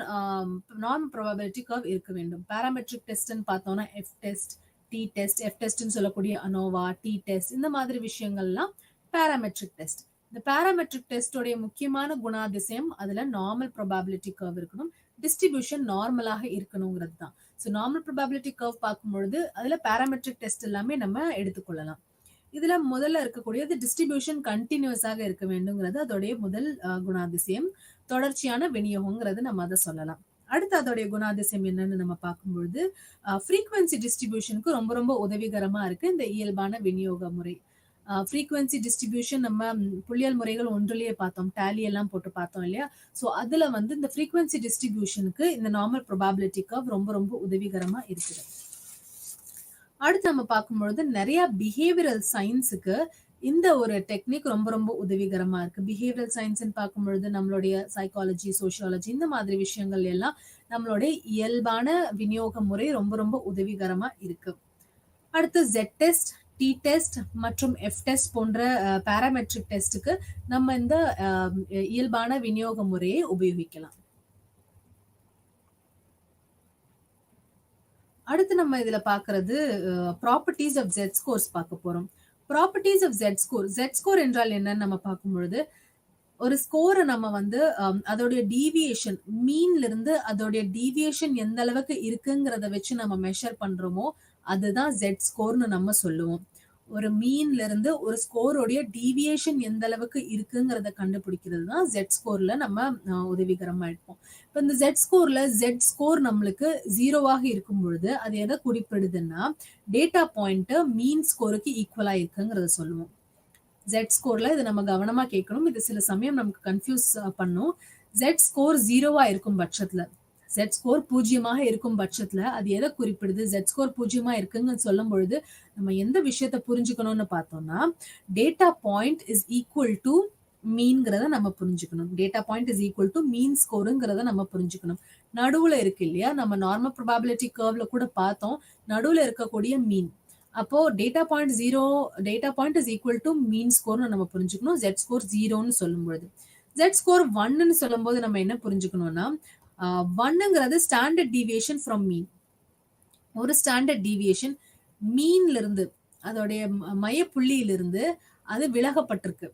[SPEAKER 1] நான் ப்ரோபபிலிட்டி கர்வ் இருக்க வேண்டும். பாராமெட்ரிக் டெஸ்ட்ன்னு பார்த்தோம்னா F test, T test, F டெஸ்ட்ன்னு சொல்லக்கூடிய அனோவா, டி டெஸ்ட் இந்த மாதிரி விஷயங்கள்லாம் பாராமெட்ரிக் டெஸ்ட். இந்த பாராமெட்ரிக் டெஸ்டோடைய முக்கியமான குணாதிசயம் அதுல நார்மல் ப்ரோபபிலிட்டி கர்வ் இருக்கணும். டிஸ்ட்ரிபியூஷன் நார்மலாக இருக்கணுங்கிறது தான். ஸோ நார்மல் ப்ரோபபிலிட்டி கர்வ் பார்க்கும்பொழுது அதுல பாராமெட்ரிக் டெஸ்ட் எல்லாமே நம்ம எடுத்துக்கொள்ளலாம். இதுல முதல்ல இருக்கக்கூடியது டிஸ்ட்ரிபியூஷன் கண்டினியூஸாக இருக்க வேண்டும்ங்கிறது அதோடைய முதல் குணாதிசயம். தொடர்ச்சியான விநியோகங்கிறது நம்ம அதை சொல்லலாம். அடுத்து அதோடைய குணாதிசயம் என்னன்னு நம்ம பார்க்கும்பொழுது ஃப்ரீக்வன்சி டிஸ்ட்ரிபியூஷனுக்கு ரொம்ப ரொம்ப உதவிகரமா இருக்கு இந்த இயல்பான விநியோக முறை. ஃப்ரீக்வன்சி டிஸ்ட்ரிபியூஷன் நம்ம புள்ளியியல் முறைகள் ஒன்றிலேயே பார்த்தோம், டேலி எல்லாம் போட்டு பார்த்தோம் இல்லையா? ஸோ அதுல வந்து இந்த ஃப்ரீக்வன்சி டிஸ்ட்ரிபியூஷனுக்கு இந்த நார்மல் ப்ரோபபிலிட்டி கர்வ் ரொம்ப ரொம்ப உதவிகரமா இருக்குது. அடுத்து நம்ம பார்க்கும்பொழுது நிறைய பிஹேவியரல் சயின்ஸுக்கு இந்த ஒரு டெக்னிக் ரொம்ப ரொம்ப உதவிகரமா இருக்கு. பிஹேவியரல் சயின்ஸ்ன்னு பார்க்கும்பொழுது நம்மளுடைய சைக்காலஜி, சோசியாலஜி இந்த மாதிரி விஷயங்கள் எல்லாம் நம்மளுடைய இயல்பான விநியோக முறை ரொம்ப ரொம்ப உதவிகரமா இருக்கு. அடுத்து Z டெஸ்ட், டி டெஸ்ட் மற்றும் எஃப் டெஸ்ட் போன்ற பாராமெட்ரிக் டெஸ்ட்டுக்கு நம்ம இந்த இயல்பான விநியோக முறையை உபயோகிக்கலாம். அடுத்து நம்ம இதுல பாக்குறது ப்ராப்பர்ட்டிஸ் ஆஃப் Z ஸ்கோர்ஸ் பார்க்க போறோம். Properties of Z score. Z score என்றால் என்னன்னு நம்ம பார்க்கும் பொழுது ஒரு ஸ்கோரை நம்ம வந்து அதோடைய டீவியேஷன் மீன்ல இருந்து அதோடைய டீவியேஷன் எந்த அளவுக்கு இருக்குங்கிறத வச்சு நம்ம மெஷர் பண்றோமோ அதுதான் Z ஸ்கோர்னு நம்ம சொல்லுவோம். ஒரு மீன்ல இருந்து ஒரு ஸ்கோரோடைய டீவியேஷன் எந்த அளவுக்கு இருக்குங்கிறத கண்டுபிடிக்கிறது தான் Z ஸ்கோர்ல நம்ம உதவிகரமா இருப்போம். இப்போ இந்த Z ஸ்கோர்ல Z ஸ்கோர் நம்மளுக்கு 0வாக இருக்கும் பொழுது அது எதை குறிப்பிடுதுன்னா டேட்டா பாயிண்ட் மீன் ஸ்கோருக்கு ஈக்குவலா இருக்குங்கிறத சொல்லுவோம். Z ஸ்கோர்ல இது நம்ம கவனமா கேட்கணும். இது சில சமயம் நமக்கு கன்ஃபியூஸ் பண்ணும். Z ஸ்கோர் 0வா இருக்கும் பட்சத்துல, Z ஸ்கோர் 0மாக இருக்கும் பட்சத்துல அது எதை குறிப்பிடுது? Z ஸ்கோர் 0மா இருக்குன்னு சொல்லும் பொழுது நம்ம எந்த விஷயத்த புரிஞ்சுக்கணும்னு பார்த்தோம்னா data point is equal to மீன்ங்கிறத நம்ம புரிஞ்சுக்கணும். Data point is equal to mean ஸ்கோருங்கிறத நம்ம புரிஞ்சுக்கணும். நடுவுல இருக்கு இல்லையா? நம்ம நார்மல் ப்ரோபபிலிட்டி கர்வ்ல கூட பார்த்தோம். நடுவுல இருக்கக்கூடிய மீன். அப்போ data point is equal to mean ஸ்கோர்னு நம்ம புரிஞ்சுக்கணும். Z ஸ்கோர் 0ன்னு சொல்லும் பொழுது. Z ஸ்கோர் 1ன்னு சொல்லும் போது நம்ம என்ன புரிஞ்சுக்கணும்னா 1ங்கிறது ஸ்டாண்டர்ட் டீவியேஷன் ஃப்ரம் மீன். ஒரு ஸ்டாண்டர்ட் டீவியேஷன் மீன்ல இருந்து அதோடைய மைய புள்ளியிலிருந்து அது விலகப்பட்டிருக்கு.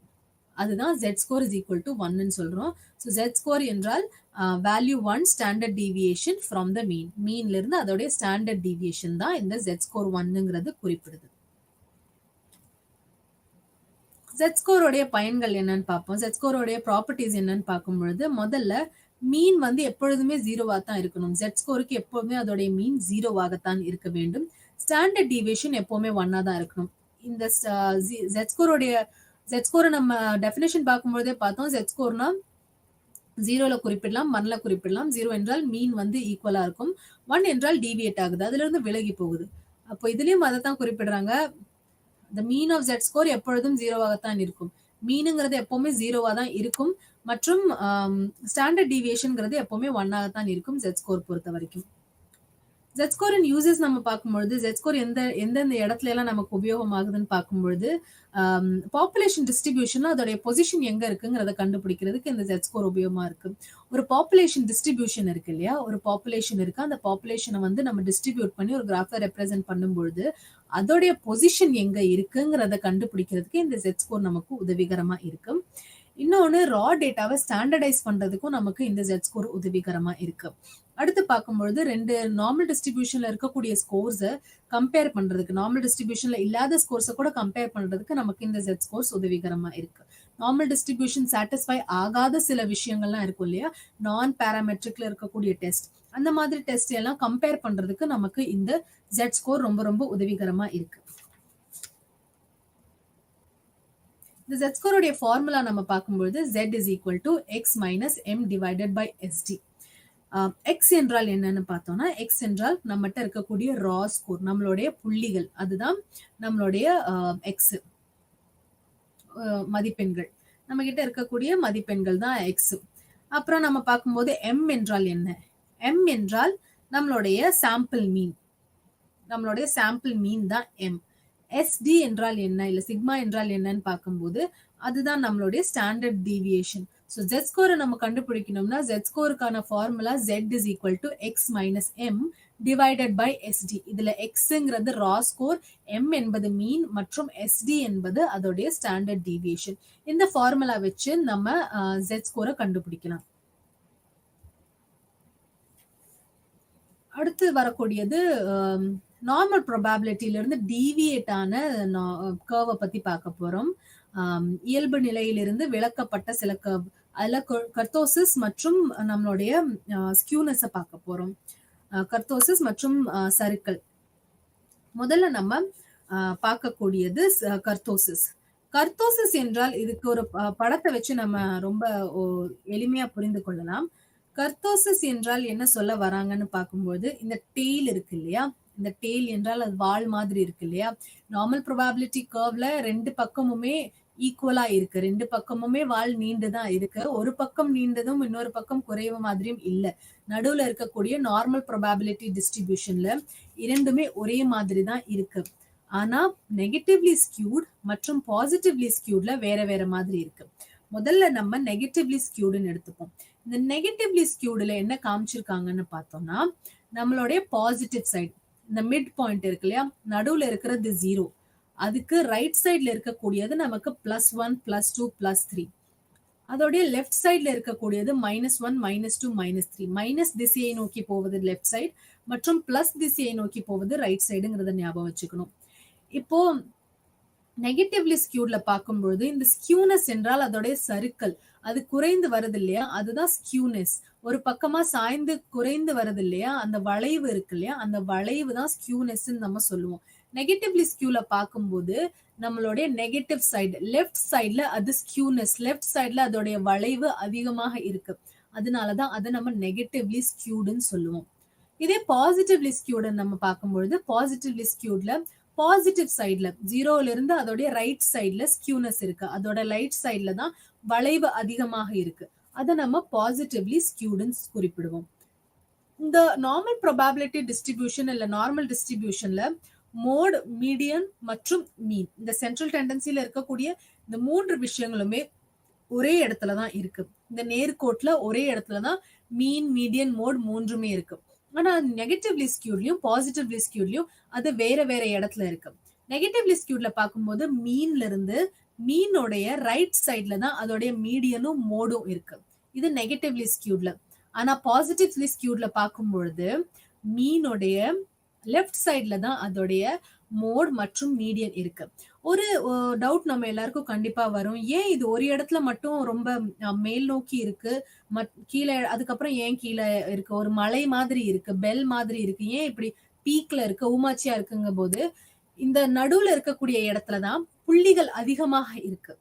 [SPEAKER 1] அதுதான் Z score is equal to 1ன்னு சொல்றோம். ஸோ Z ஸ்கோர் என்றால் value 1 standard deviation from the mean. மீன்ல இருந்து அதோடைய ஸ்டாண்டர்ட் டீவியேஷன் தான் இந்த Z ஸ்கோர் 1ங்கிறது குறிப்பிடுது. Z ஸ்கோரோடைய பயன்கள் என்னன்னு பார்ப்போம். Z ஸ்கோரோடைய ப்ராப்பர்ட்டிஸ் என்னன்னு பார்க்கும் பொழுது முதல்ல மீன் வந்து எப்பொழுதுமே 0வா தான் இருக்கணும். Z ஸ்கோருக்கு எப்பவுமே அதோடைய மீன் 0வாகத்தான் இருக்க வேண்டும். ஸ்டாண்டர்ட் டீவியேஷன் எப்பவுமே 1ஆ தான் இருக்கணும். இந்த Z ஸ்கோரை நம்ம டெஃபினேஷன் பார்க்கும்போதே பார்த்தோம். Z ஸ்கோர்னா 0ல குறிப்பிடலாம், 1ல குறிப்பிடலாம். 0 என்றால் மீன் வந்து ஈக்குவலா இருக்கும். 1 என்றால் டீவியேட் ஆகுது, அதுல இருந்து விலகி போகுது. அப்போ இதுலயும் அதை தான் குறிப்பிடுறாங்க. the mean of Z score எப்பொழுதும் 0வாகத்தான் இருக்கும். மீனுங்கிறது எப்பவுமே 0வா தான் இருக்கும் மற்றும் ஸ்டாண்டர்ட் டீவியேஷன்ங்கிறது எப்பவுமே 1ஆகத்தான் இருக்கும் Z ஸ்கோர் பொறுத்த வரைக்கும். Z ஸ்கோரின் யூசஸ் நம்ம பார்க்கும்பொழுது Z ஸ்கோர் எந்தெந்த இடத்துல எல்லாம் நமக்கு உபயோகமாகுதுன்னு பார்க்கும்பொழுது பாப்புலேஷன் டிஸ்ட்ரிபியூஷன் அதோடைய பொசிஷன் எங்க இருக்குங்கிறத கண்டுபிடிக்கிறதுக்கு இந்த Z ஸ்கோர் உபயோகமா இருக்கு. ஒரு பாப்புலேஷன் டிஸ்ட்ரிபியூஷன் இருக்கு இல்லையா? ஒரு பாப்புலேஷன் இருக்கு. அந்த பாப்புலேஷனை வந்து நம்ம டிஸ்ட்ரிபியூட் பண்ணி ஒரு கிராஃபை ரெப்ரசென்ட் பண்ணும்பொழுது அதோடைய பொசிஷன் எங்க இருக்குங்கிறத கண்டுபிடிக்கிறதுக்கு இந்த Z ஸ்கோர் நமக்கு உதவிகரமா இருக்கு. இன்னொன்னு ரா டேட்டாவை ஸ்டாண்டர்டைஸ் பண்றதுக்கும் நமக்கு இந்த Z ஸ்கோர் உதவிகரமா இருக்கு. அடுத்து பார்க்கும்பொழுது 2 நார்மல் டிஸ்ட்ரிபியூஷன்ல இருக்கக்கூடிய ஸ்கோர்ஸ கம்பேர் பண்றதுக்கு, நார்மல் டிஸ்ட்ரிபியூஷன்ல இல்லாத ஸ்கோர்ஸ கூட கம்பேர் பண்றதுக்கு நமக்கு இந்த Z ஸ்கோர்ஸ் உதவிகரமா இருக்கு. நார்மல் டிஸ்ட்ரிபியூஷன் சாட்டிஸ்ஃபை ஆகாத சில விஷயங்கள்லாம் இருக்கும் இல்லையா? நான் பாராமெட்ரிக்ல இருக்கக்கூடிய டெஸ்ட். அந்த மாதிரி டெஸ்ட் எல்லாம் கம்பேர் பண்றதுக்கு நமக்கு இந்த Z ஸ்கோர் ரொம்ப ரொம்ப உதவிகரமா இருக்கு. இந்த Z ஸ்கோருடைய ஃபார்முலா நம்ம பார்க்கும்பொழுது Z is equal to x minus m divided by SD. X என்றால் என்னன்னு பார்த்தோம்னா, எக்ஸ் என்றால் நம்மகிட்ட இருக்கக்கூடிய ரா ஸ்கோர், நம்மளுடைய புள்ளிகள், அதுதான் நம்மளுடைய எக்ஸ் மதிப்பெண்கள். நம்ம கிட்ட இருக்கக்கூடிய மதிப்பெண்கள் தான் எக்ஸ். அப்புறம் நம்ம பார்க்கும்போது எம் என்றால் என்ன? எம் என்றால் நம்மளுடைய சாம்பிள் மீன், நம்மளுடைய சாம்பிள் மீன் தான் எம். எஸ்டி என்றால் என்ன, இல்ல சிக்மா என்றால் என்னன்னு பார்க்கும்போது அதுதான் நம்மளுடைய ஸ்டாண்டர்ட் டீவியேஷன். ஸோ Z ஸ்கோரை நம்ம கண்டுபிடிக்கணும்னா Z ஸ்கோருக்கான formula Z is equal to x minus m divided by SD. இதுல xங்கிறது ரா ஸ்கோர், m என்பது மீன் மற்றும் SD என்பது அதோடைய ஸ்டாண்டர்ட் டீவியேஷன். இந்த ஃபார்முலா வச்சு நம்ம Z ஸ்கோரை கண்டுபிடிக்கலாம். அடுத்து வரக்கூடியது நார்மல் ப்ரொபாபிலிட்டியில இருந்து டீவியேட் ஆன கர்வை பத்தி பார்க்க போறோம். இயல்பு நிலையிலிருந்து விளக்கப்பட்ட சில கர்வ், அதுல கர்த்தோசிஸ் மற்றும் நம்மளுடைய ஸ்கியூனஸை பார்க்க போறோம். கர்த்தோசிஸ் மற்றும் சர்க்கிள். முதல்ல நம்ம பார்க்கக்கூடியது கர்த்தோசிஸ். கர்த்தோசிஸ் என்றால் இதுக்கு ஒரு படத்தை வச்சு நம்ம ரொம்ப எளிமையா புரிந்து கொள்ளலாம். கர்த்தோசிஸ் என்றால் என்ன சொல்ல வராங்கன்னு பார்க்கும்போது, இந்த டெய்ல் இருக்கு இல்லையா, இந்த டெய்ல் என்றால் அது வால் மாதிரி இருக்கு இல்லையா. நார்மல் ப்ரொபாபிலிட்டி கர்வ்ல 2 பக்கமுமே ஈக்குவலா இருக்கு, 2 பக்கமுமே வால் நீண்டுதான் இருக்கு. ஒரு பக்கம் நீண்டதும் இன்னொரு பக்கம் குறைவு மாதிரியும் இல்ல. நடுவுல இருக்கக்கூடிய நார்மல் ப்ரொபாபிலிட்டி டிஸ்ட்ரிபியூஷன்ல இரண்டுமே ஒரே மாதிரி தான் இருக்கு. ஆனா நெகட்டிவ்லி ஸ்கியூட் மற்றும் பாசிட்டிவ்லி ஸ்கியூட்ல வேற வேற மாதிரி இருக்கு. முதல்ல நம்ம நெகட்டிவ்லி ஸ்கியூடுன்னு எடுத்துப்போம். இந்த நெகட்டிவ்லி ஸ்கியூடுல என்ன காமிச்சிருக்காங்கன்னு பார்த்தோம்னா, நம்மளுடைய பாசிட்டிவ் சைடு, இந்த மிட் பாயிண்ட் இருக்கு இல்லையா, நடுவுல இருக்கிறது 0, அதுக்கு ரைட் சைட்ல இருக்கக்கூடியது நமக்கு +1 +2 +3. அதோடைய லெஃப்ட் சைட்ல இருக்கக்கூடியது -1 -2 -3. மைனஸ் திசையை நோக்கி போவது லெஃப்ட் சைடு மற்றும் பிளஸ் திசையை நோக்கி போவது ரைட் சைடுங்கிறத ஞாபகம் வச்சுக்கணும். இப்போ நெகட்டிவ்லி ஸ்கியூட்ல பார்க்கும்பொழுது இந்த ஸ்கியூனஸ் என்றால் அதோடைய சர்க்கிள், அது குறைந்து வருது இல்லையா, அதுதான் ஸ்கியூனஸ். ஒரு பக்கமா சாய்ந்து குறைந்து வருது இல்லையா, அந்த வளைவு இருக்கு இல்லையா, அந்த வளைவு தான் ஸ்கியூனஸ் நம்ம சொல்லுவோம். நெகட்டிவ்லி ஸ்கியூல பார்க்கும்போது நம்மளுடைய நெகட்டிவ் சைடு லெஃப்ட் சைட்ல அது ஸ்கியூனஸ், லெஃப்ட் சைட்ல அதோடைய வளைவு அதிகமாக இருக்கு. அதனாலதான் அதை நம்ம நெகட்டிவ்லி ஸ்கியூடுன்னு சொல்லுவோம். இதே பாசிட்டிவ்லி ஸ்கியூடுன்னு நம்ம பார்க்கும்பொழுது, பாசிட்டிவ்லி ஸ்கியூட்ல பாசிட்டிவ் சைட்ல 0ல இருந்து அதோடைய ரைட் சைட்ல ஸ்கியூனஸ் இருக்கு, அதோட ரைட் சைட்ல தான் வளைவு அதிகமாக இருக்கு. அதை நம்ம பாசிட்டிவ்லி ஸ்கியூடுன்னு குறிப்பிடுவோம். இந்த நார்மல் ப்ரொபாபிலிட்டி டிஸ்ட்ரிபியூஷன் இல்ல நார்மல் டிஸ்ட்ரிபியூஷன்ல மோட், மீடியன் மற்றும் மீன், இந்த சென்ட்ரல் டெண்டன்சில இருக்கக்கூடிய இந்த 3 விஷயங்களுமே ஒரே இடத்துல தான் இருக்கு. இந்த நேர்கோட்டுல ஒரே இடத்துல தான் மீன், மீடியன், மோட் 3மே இருக்கு. ஆனா நெகட்டிவ்லி ஸ்கியூட்லயும் பாசிட்டிவ்லி ஸ்கியூட்லயும் அது வேற வேற இடத்துல இருக்கு. நெகட்டிவ்லி ஸ்கியூட்ல பார்க்கும்போது மீன்ல இருந்து மீனோடைய ரைட் சைட்ல தான் அதோடைய மீடியனும் மோடும் இருக்கு. இது நெகட்டிவ்லி ஸ்கியூட்ல. ஆனா பாசிட்டிவ்லி ஸ்கியூட்ல பார்க்கும்பொழுது மீனுடைய லெஃப்ட் சைட்ல தான் அதோடைய மோட் மற்றும் மீடியன் இருக்கு. ஒரு டவுட் நம்ம எல்லாருக்கும் கண்டிப்பா வரும், ஏன் இது ஒரு இடத்துல மட்டும் ரொம்ப மேல் நோக்கி இருக்கு, கீழே அதுக்கப்புறம் ஏன் கீழே இருக்கு, ஒரு மலை மாதிரி இருக்கு, பெல் மாதிரி இருக்கு, ஏன் இப்படி பீக்ல இருக்கு, ஊமாச்சியா இருக்குங்க போது இந்த நடுவுல இருக்கக்கூடிய இடத்துலதான் புள்ளிகள் அதிகமாக இருக்கு.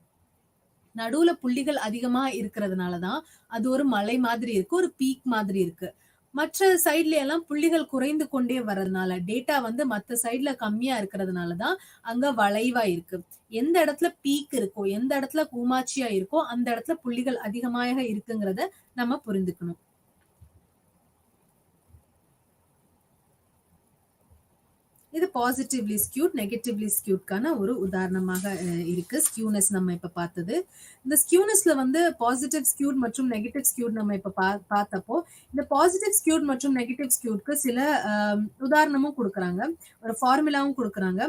[SPEAKER 1] நடுவுல புள்ளிகள் அதிகமா இருக்கிறதுனாலதான் அது ஒரு மலை மாதிரி இருக்கு, ஒரு பீக் மாதிரி இருக்கு. மற்ற சைட்ல எல்லாம் புள்ளிகள் குறைந்து கொண்டே வர்றதுனால, டேட்டா வந்து மற்ற சைட்ல கம்மியா இருக்கிறதுனாலதான் அங்க வளைவா இருக்கு. எந்த இடத்துல பீக் இருக்கோ, எந்த இடத்துல கூமாச்சியா இருக்கோ அந்த இடத்துல புள்ளிகள் அதிகமாக இருக்குங்கிறத நம்ம புரிந்துக்கணும். இது பாசிட்டிவ்லி ஸ்கியூட், நெகட்டிவ்லி ஸ்கியூட்கான ஒரு உதாரணமாக இருக்கு. ஸ்கியூனஸ் நம்ம இப்ப பார்த்தது. இந்த ஸ்கியூனஸ்ல வந்து பாசிட்டிவ் ஸ்கியூட் மற்றும் நெகட்டிவ் ஸ்கியூட் நம்ம இப்ப பார்த்தப்போ, இந்த பாசிட்டிவ் ஸ்கியூட் மற்றும் நெகட்டிவ் ஸ்கியூட்க்கு சில உதாரணமும் கொடுக்குறாங்க, ஒரு ஃபார்முலாவும் கொடுக்குறாங்க.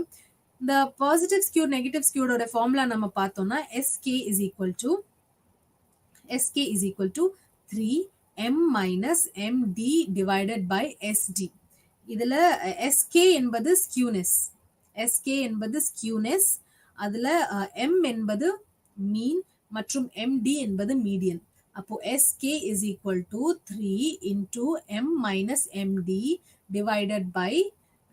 [SPEAKER 1] இந்த பாசிட்டிவ் ஸ்கியூட் நெகட்டிவ் ஸ்கியூடோட ஃபார்முலா நம்ம பார்த்தோம்னா SK is equal to 3 m minus md divided by sd. இதுல sk என்பது ஸ்கியூனஸ், sk என்பது ஸ்கியூனஸ், அதுல m என்பது மீன் மற்றும் md என்பது மீடியன். அப்போ sk is equal to 3 into m minus md divided by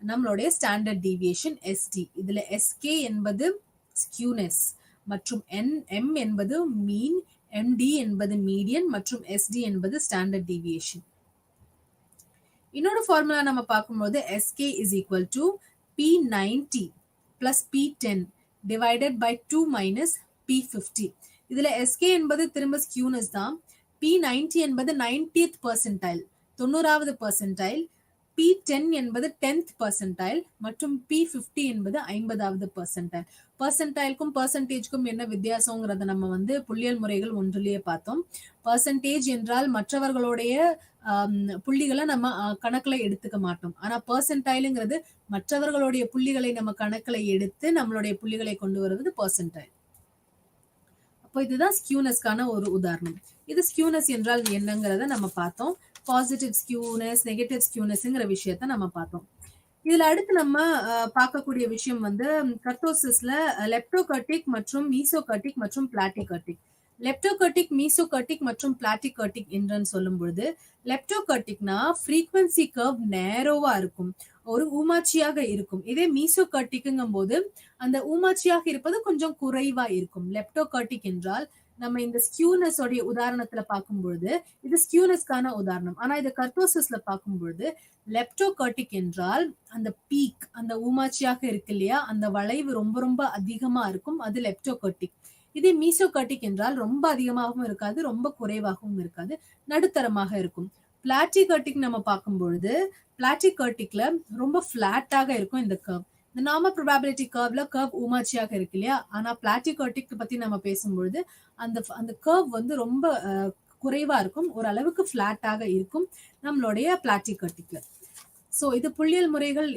[SPEAKER 1] நம்மளுடைய ஸ்டாண்டர்ட் டீவியேஷன் sd. இதுல sk என்பது ஸ்கியூனஸ் மற்றும் m என்பது மீன், md என்பது மீடியன் மற்றும் sd என்பது ஸ்டாண்டர்ட் டீவியேஷன். இன்னொரு ஃபார்முலா நம்ம பார்க்கும்போது sk is equal to p90 plus p10 divided by 2 minus p50. இதுல sk என்பது திரும்ப ஸ்கியூனஸ் தான், p90 என்பது 90th percentile 90வது percentile, p10 என்பது 10th percentile மற்றும் p50 என்பது 50வது percentile. பர்சன்டைலுக்கும் பர்சன்டேஜ்க்கும் என்ன வித்தியாசங்கிறத நம்ம வந்து புள்ளியல் முறைகள் ஒன்றிலேயே பார்த்தோம். பர்சன்டேஜ் என்றால் மற்றவர்களுடைய புள்ளிகளை நம்ம கணக்குல எடுத்துக்க மாட்டோம். ஆனா பர்சன்டைலுங்கிறது மற்றவர்களுடைய புள்ளிகளை நம்ம கணக்குல எடுத்து நம்மளுடைய புள்ளிகளை கொண்டு வருவது பர்சன்டைல். அப்போ இதுதான் ஸ்கியூனஸ்க்கான ஒரு உதாரணம். இது ஸ்கியூனஸ் என்றால் என்னங்கிறத நம்ம பார்த்தோம். பாசிட்டிவ் ஸ்கியூனஸ், நெகட்டிவ் ஸ்கியூனஸ்ங்கிற விஷயத்த நம்ம பார்த்தோம். இதுல அடுத்து நம்ம பார்க்கக்கூடிய விஷயம் வந்து கர்டோசிஸ்ல லெப்டோகர்டிக் மற்றும் மீசோகர்டிக் மற்றும் பிளாட்டிகர்டிக். லெப்டோகர்டிக், மீசோகர்டிக் மற்றும் பிளாட்டிகர்டிக் என்று சொல்லும் பொழுது, லெப்டோகர்டிக்னா ஃப்ரீக்வன்சி கர்வ் நேரோவா இருக்கும், ஒரு ஊமாட்சியாக இருக்கும். இதே மீசோகர்டிக்குங்கும் போது அந்த ஊமாட்சியாக இருப்பது கொஞ்சம் குறைவா இருக்கும். லெப்டோகர்டிக் என்றால் நம்ம இந்த ஸ்கியூனஸ் உடைய உதாரணத்துல பார்க்கும் பொழுது இது ஸ்கியூனஸ்க்கான உதாரணம். ஆனா இது கர்டோசிஸ்ல பார்க்கும் பொழுது லெப்டோகர்டிக் என்றால் அந்த பீக், அந்த ஊமாட்சியாக இருக்கு இல்லையா, அந்த வளைவு ரொம்ப ரொம்ப அதிகமா இருக்கும், அது லெப்டோகர்டிக். இதே மீசோகர்டிக் என்றால் ரொம்ப அதிகமாகவும் இருக்காது, ரொம்ப குறைவாகவும் இருக்காது, நடுத்தரமாக இருக்கும். பிளாட்டிகர்டிக் நம்ம பார்க்கும் பொழுது பிளாட்டிகர்டிக்ல ரொம்ப பிளாட்டாக இருக்கும் இந்த கர்வ். இந்த நார்மல் ப்ரோபாபிலிட்டி கர்வ்ல கர்வ் ஊமாட்சியாக இருக்கு இல்லையா, ஆனா பிளாட்டிகர்டிக் பத்தி நம்ம பேசும்பொழுது அந்த கர்வ் வந்து ரொம்ப குறைவா இருக்கும், ஓரளவுக்கு பிளாட்டாக இருக்கும் நம்மளுடைய பிளாட்டிகர்டிக்ல. சோ இது புள்ளியல் முறைகள்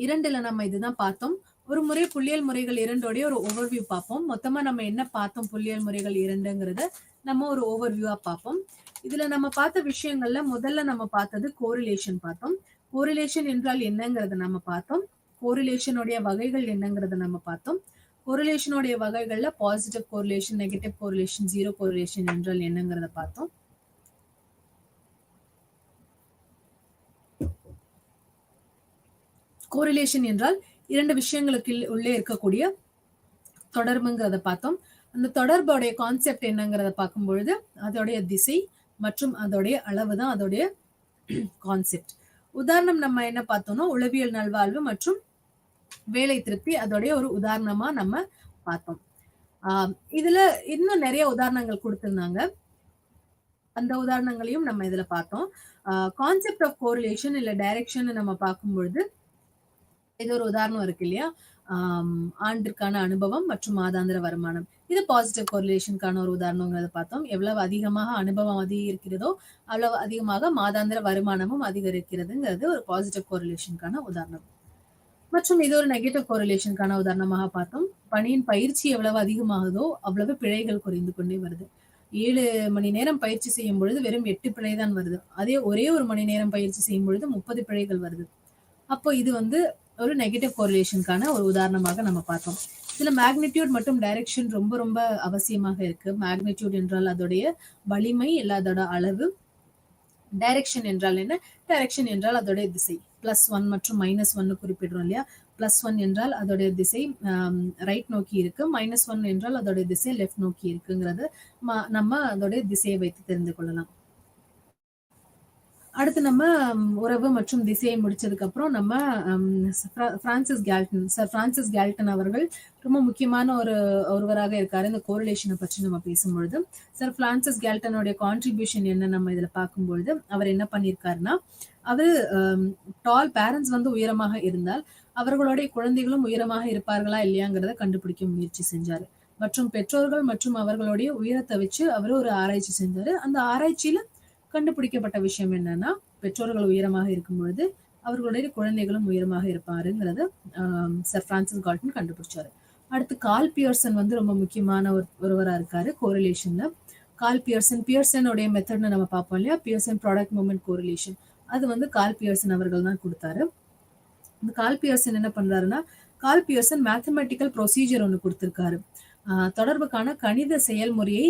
[SPEAKER 1] இரண்டுல நம்ம இதுதான் பார்த்தோம். ஒரு முறை புள்ளியல் முறைகள் இரண்டோடைய ஒரு ஓவர்வியூ பார்ப்போம். மொத்தமா நம்ம என்ன பார்த்தோம் புள்ளியல் முறைகள் இரண்டுங்கிறத நம்ம ஒரு ஓவர்வியூவா பார்ப்போம். இதுல நம்ம பார்த்த விஷயங்கள்ல முதல்ல நம்ம பார்த்தது கோரிலேஷன் பார்த்தோம். கோரிலேஷன் என்றால் என்னங்கிறத நம்ம பார்த்தோம். கோரிலேஷனுடைய வகைகள் என்னங்கிறத நம்ம பார்த்தோம். கோரிலேஷனுடைய வகைகள்ல positive correlation, negative correlation, zero correlation என்றால் என்னங்கிறத பார்த்தோம். கோரிலேஷன் என்றால் இரண்டு விஷயங்களுக்கு உள்ளே இருக்கக்கூடிய தொடர்புங்கிறத பார்த்தோம். அந்த தொடர்புடைய கான்செப்ட் என்னங்கிறத பார்க்கும் பொழுது அதோடைய திசை மற்றும் அதோடைய அளவு தான் அதோடைய கான்செப்ட். உதாரணம் நம்ம என்ன பார்த்தோம்னா உளவியல் நல்வாழ்வு மற்றும் வேலை திருப்தி, அதோடைய ஒரு உதாரணமா நம்ம பார்த்தோம். இதுல இன்னும் நிறைய உதாரணங்கள் கொடுத்திருந்தாங்க, அந்த உதாரணங்களையும் நம்ம இதுல பார்த்தோம். கான்செப்ட் ஆஃப் கோரிலேஷன் இல்ல டைரக்ஷன் நம்ம பார்க்கும் பொழுது இது ஒரு உதாரணம் இருக்கு இல்லையா, ஆண்டிற்கான அனுபவம் மற்றும் மாதாந்திர வருமானம். இது பாசிட்டிவ் கோரிலேஷனுக்கான ஒரு உதாரணங்கிறத பார்த்தோம். எவ்வளவு அதிகமாக அனுபவம் அதிகரிக்கிறதோ அவ்வளவு அதிகமாக மாதாந்திர வருமானமும் அதிகரிக்கிறதுங்கிறது ஒரு பாசிட்டிவ் கோரிலேஷனுக்கான உதாரணம். மற்றும் இது ஒரு நெகட்டிவ் கோரிலேஷனுக்கான உதாரணமாக பார்த்தோம். பணியின் பயிற்சி எவ்வளவு அதிகமாகுதோ அவ்வளவு பிழைகள் குறைந்து கொண்டே வருது. 7 மணி நேரம் பயிற்சி செய்யும் பொழுது வெறும் 8 பிழை தான் வருது. அதே ஒரே ஒரு மணி நேரம் பயிற்சி செய்யும் பொழுது 30 பிழைகள் வருது. அப்போ இது வந்து ஒரு நெகட்டிவ் கோரிலேஷனுக்கான ஒரு உதாரணமாக நம்ம பார்த்தோம். இதுல மேக்னிடியூட் மற்றும் டைரக்ஷன் ரொம்ப ரொம்ப அவசியமாக இருக்கு. மேக்னிடியூட் என்றால் அதோடைய வலிமை, இல்ல அதோட அளவு. டைரக்ஷன் என்றால் என்ன? டைரக்ஷன் என்றால் அதோடைய திசை. +1 மற்றும் -1 குறிப்பிடுறோம் இல்லையா. +1 என்றால் அதோடைய திசை ரைட் நோக்கி இருக்கு, -1 என்றால் அதோடைய திசை லெஃப்ட் நோக்கி இருக்குங்கிறது நம்ம அதோடைய திசையை வைத்து தெரிந்து கொள்ளலாம். அடுத்து நம்ம உறவு மற்றும் திசையை முடிச்சதுக்கு அப்புறம் நம்ம சர் பிரான்சிஸ் கேல்டன் அவர்கள் ரொம்ப முக்கியமான ஒருவராக இருக்காரு இந்த கோரிலேஷனை பற்றி நம்ம பேசும்பொழுது. சர் பிரான்சிஸ் கேல்டனுடைய கான்ட்ரிபியூஷன் என்ன நம்ம இதுல பார்க்கும்பொழுது அவர் என்ன பண்ணியிருக்காருன்னா, அவர் பேரண்ட்ஸ் வந்து உயரமாக இருந்தால் அவர்களுடைய குழந்தைகளும் உயரமாக இருப்பார்களா இல்லையாங்கிறத கண்டுபிடிக்க முயற்சி செஞ்சாரு. மற்றும் பெற்றோர்கள் மற்றும் அவர்களுடைய உயரத்தை வச்சு அவர் ஒரு ஆராய்ச்சி செஞ்சாரு. அந்த ஆராய்ச்சியில கண்டுபிடிக்கப்பட்ட விஷயம் என்னன்னா, பெற்றோர்கள் உயரமாக இருக்கும் பொழுது அவர்களுடைய குழந்தைகளும் உயரமாக இருப்பாருங்கிறது சர் பிரான்சிஸ் கால்டன் கண்டுபிடிச்சாரு. அடுத்து கால் பியர்சன் வந்து ரொம்ப முக்கியமான ஒருவரா இருக்காரு கோரிலேஷன்ல. கால் பியர்சனுடைய மெத்தட்னு நம்ம பார்ப்போம் இல்லையா, பியர்சன் ப்ராடக்ட் மூவ்மெண்ட் கோரிலேஷன். அது வந்து கால் பியர்சன் அவர்கள் தான் கொடுத்தாரு. இந்த கால் பியர்சன் என்ன பண்றாருன்னா, கால் பியர்சன் மேத்தமெட்டிக்கல் ப்ரொசீஜர் ஒன்று கொடுத்திருக்காரு. தொடர்புக்கான கணித செயல்முறையை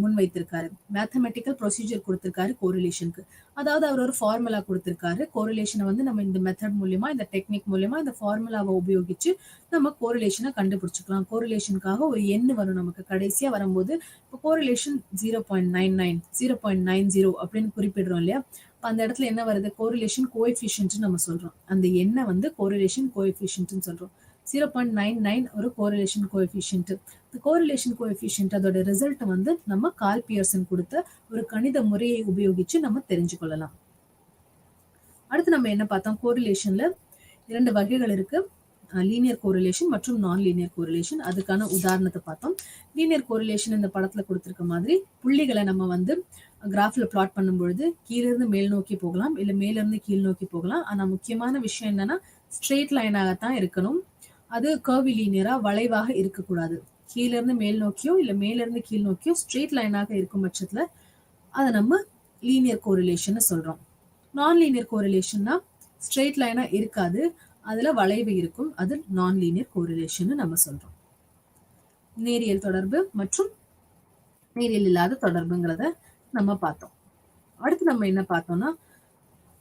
[SPEAKER 1] முன்வைத்திருக்காரு. மேத்தமெட்டிக்கல் ப்ரொசீஜர் கொடுத்திருக்காரு கோரிலேஷனுக்கு. அதாவது அவர் ஒரு ஃபார்முலா கொடுத்திருக்காரு. கோரிலேஷனை வந்து நம்ம இந்த மெத்தட் மூலியமா, இந்த டெக்னிக் மூலியமா, இந்த ஃபார்முலாவை உபயோகிச்சு நம்ம கோரிலேஷனை கண்டுபிடிச்சுக்கலாம். கோரிலேஷனுக்காக ஒரு எண் வரும் நமக்கு கடைசியா வரும்போது. இப்போ கோரிலேஷன் 0.99 0.90 அப்படின்னு குறிப்பிடுறோம் இல்லையா, அந்த இடத்துல என்ன வருது, கோரிலேஷன் கோஎஃபிஷியன்ட் நம்ம சொல்றோம். அந்த எண்ணை வந்து கோரிலேஷன் கோஎஃபிஷியன்ட்னு சொல்றோம். 0.99 ஒரு கோரிலேஷன் கோஎஃபிஷியன்ட். இந்த கோரிலேஷன் கோஎஃபிஷியன்ட் அதோட ரிசல்ட் வந்து நம்ம கால் பியர்சன் கொடுத்த ஒரு கணித முறையை உபயோகிச்சு நம்ம தெரிஞ்சுக்கொள்ளலாம். அடுத்து நம்ம என்ன பார்த்தோம், கோரிலேஷன்ல 2 வகைகள் இருக்கு, லீனியர் கோரிலேஷன் மற்றும் நான் லீனியர் கோரிலேஷன். அதுக்கான உதாரணத்தை பார்த்தோம். லீனியர் கோரிலேஷன் இந்த படத்துல கொடுத்திருக்க மாதிரி புள்ளிகளை நம்ம வந்து கிராஃப்ல பிளாட் பண்ணும்பொழுது கீழிருந்து மேல் நோக்கி போகலாம், இல்ல மேல இருந்து கீழ் நோக்கி போகலாம். ஆனா முக்கியமான விஷயம் என்னன்னா, ஸ்ட்ரெயிட் லைனாகத்தான் இருக்கணும். அது கர்வி லீனியரா வளைவாக இருக்கக்கூடாது. கீழ இருந்து மேல் நோக்கியோ இல்ல மேல இருந்து கீழ் நோக்கியோ ஸ்ட்ரெயிட் லைனாக இருக்கும் பட்சத்துல அதை நம்ம லீனியர் கோரிலேஷன் சொல்றோம். நான் லீனியர் கோரிலேஷன்னா ஸ்ட்ரெயிட் லைனா இருக்காது, அதுல வளைவு இருக்கும். அது நான் லீனியர் கோரிலேஷன் நம்ம சொல்றோம். நேரியல் தொடர்பு மற்றும் நேரியல் இல்லாத தொடர்புங்கிறத நம்ம பார்த்தோம். அடுத்து நம்ம என்ன பார்த்தோம்னா,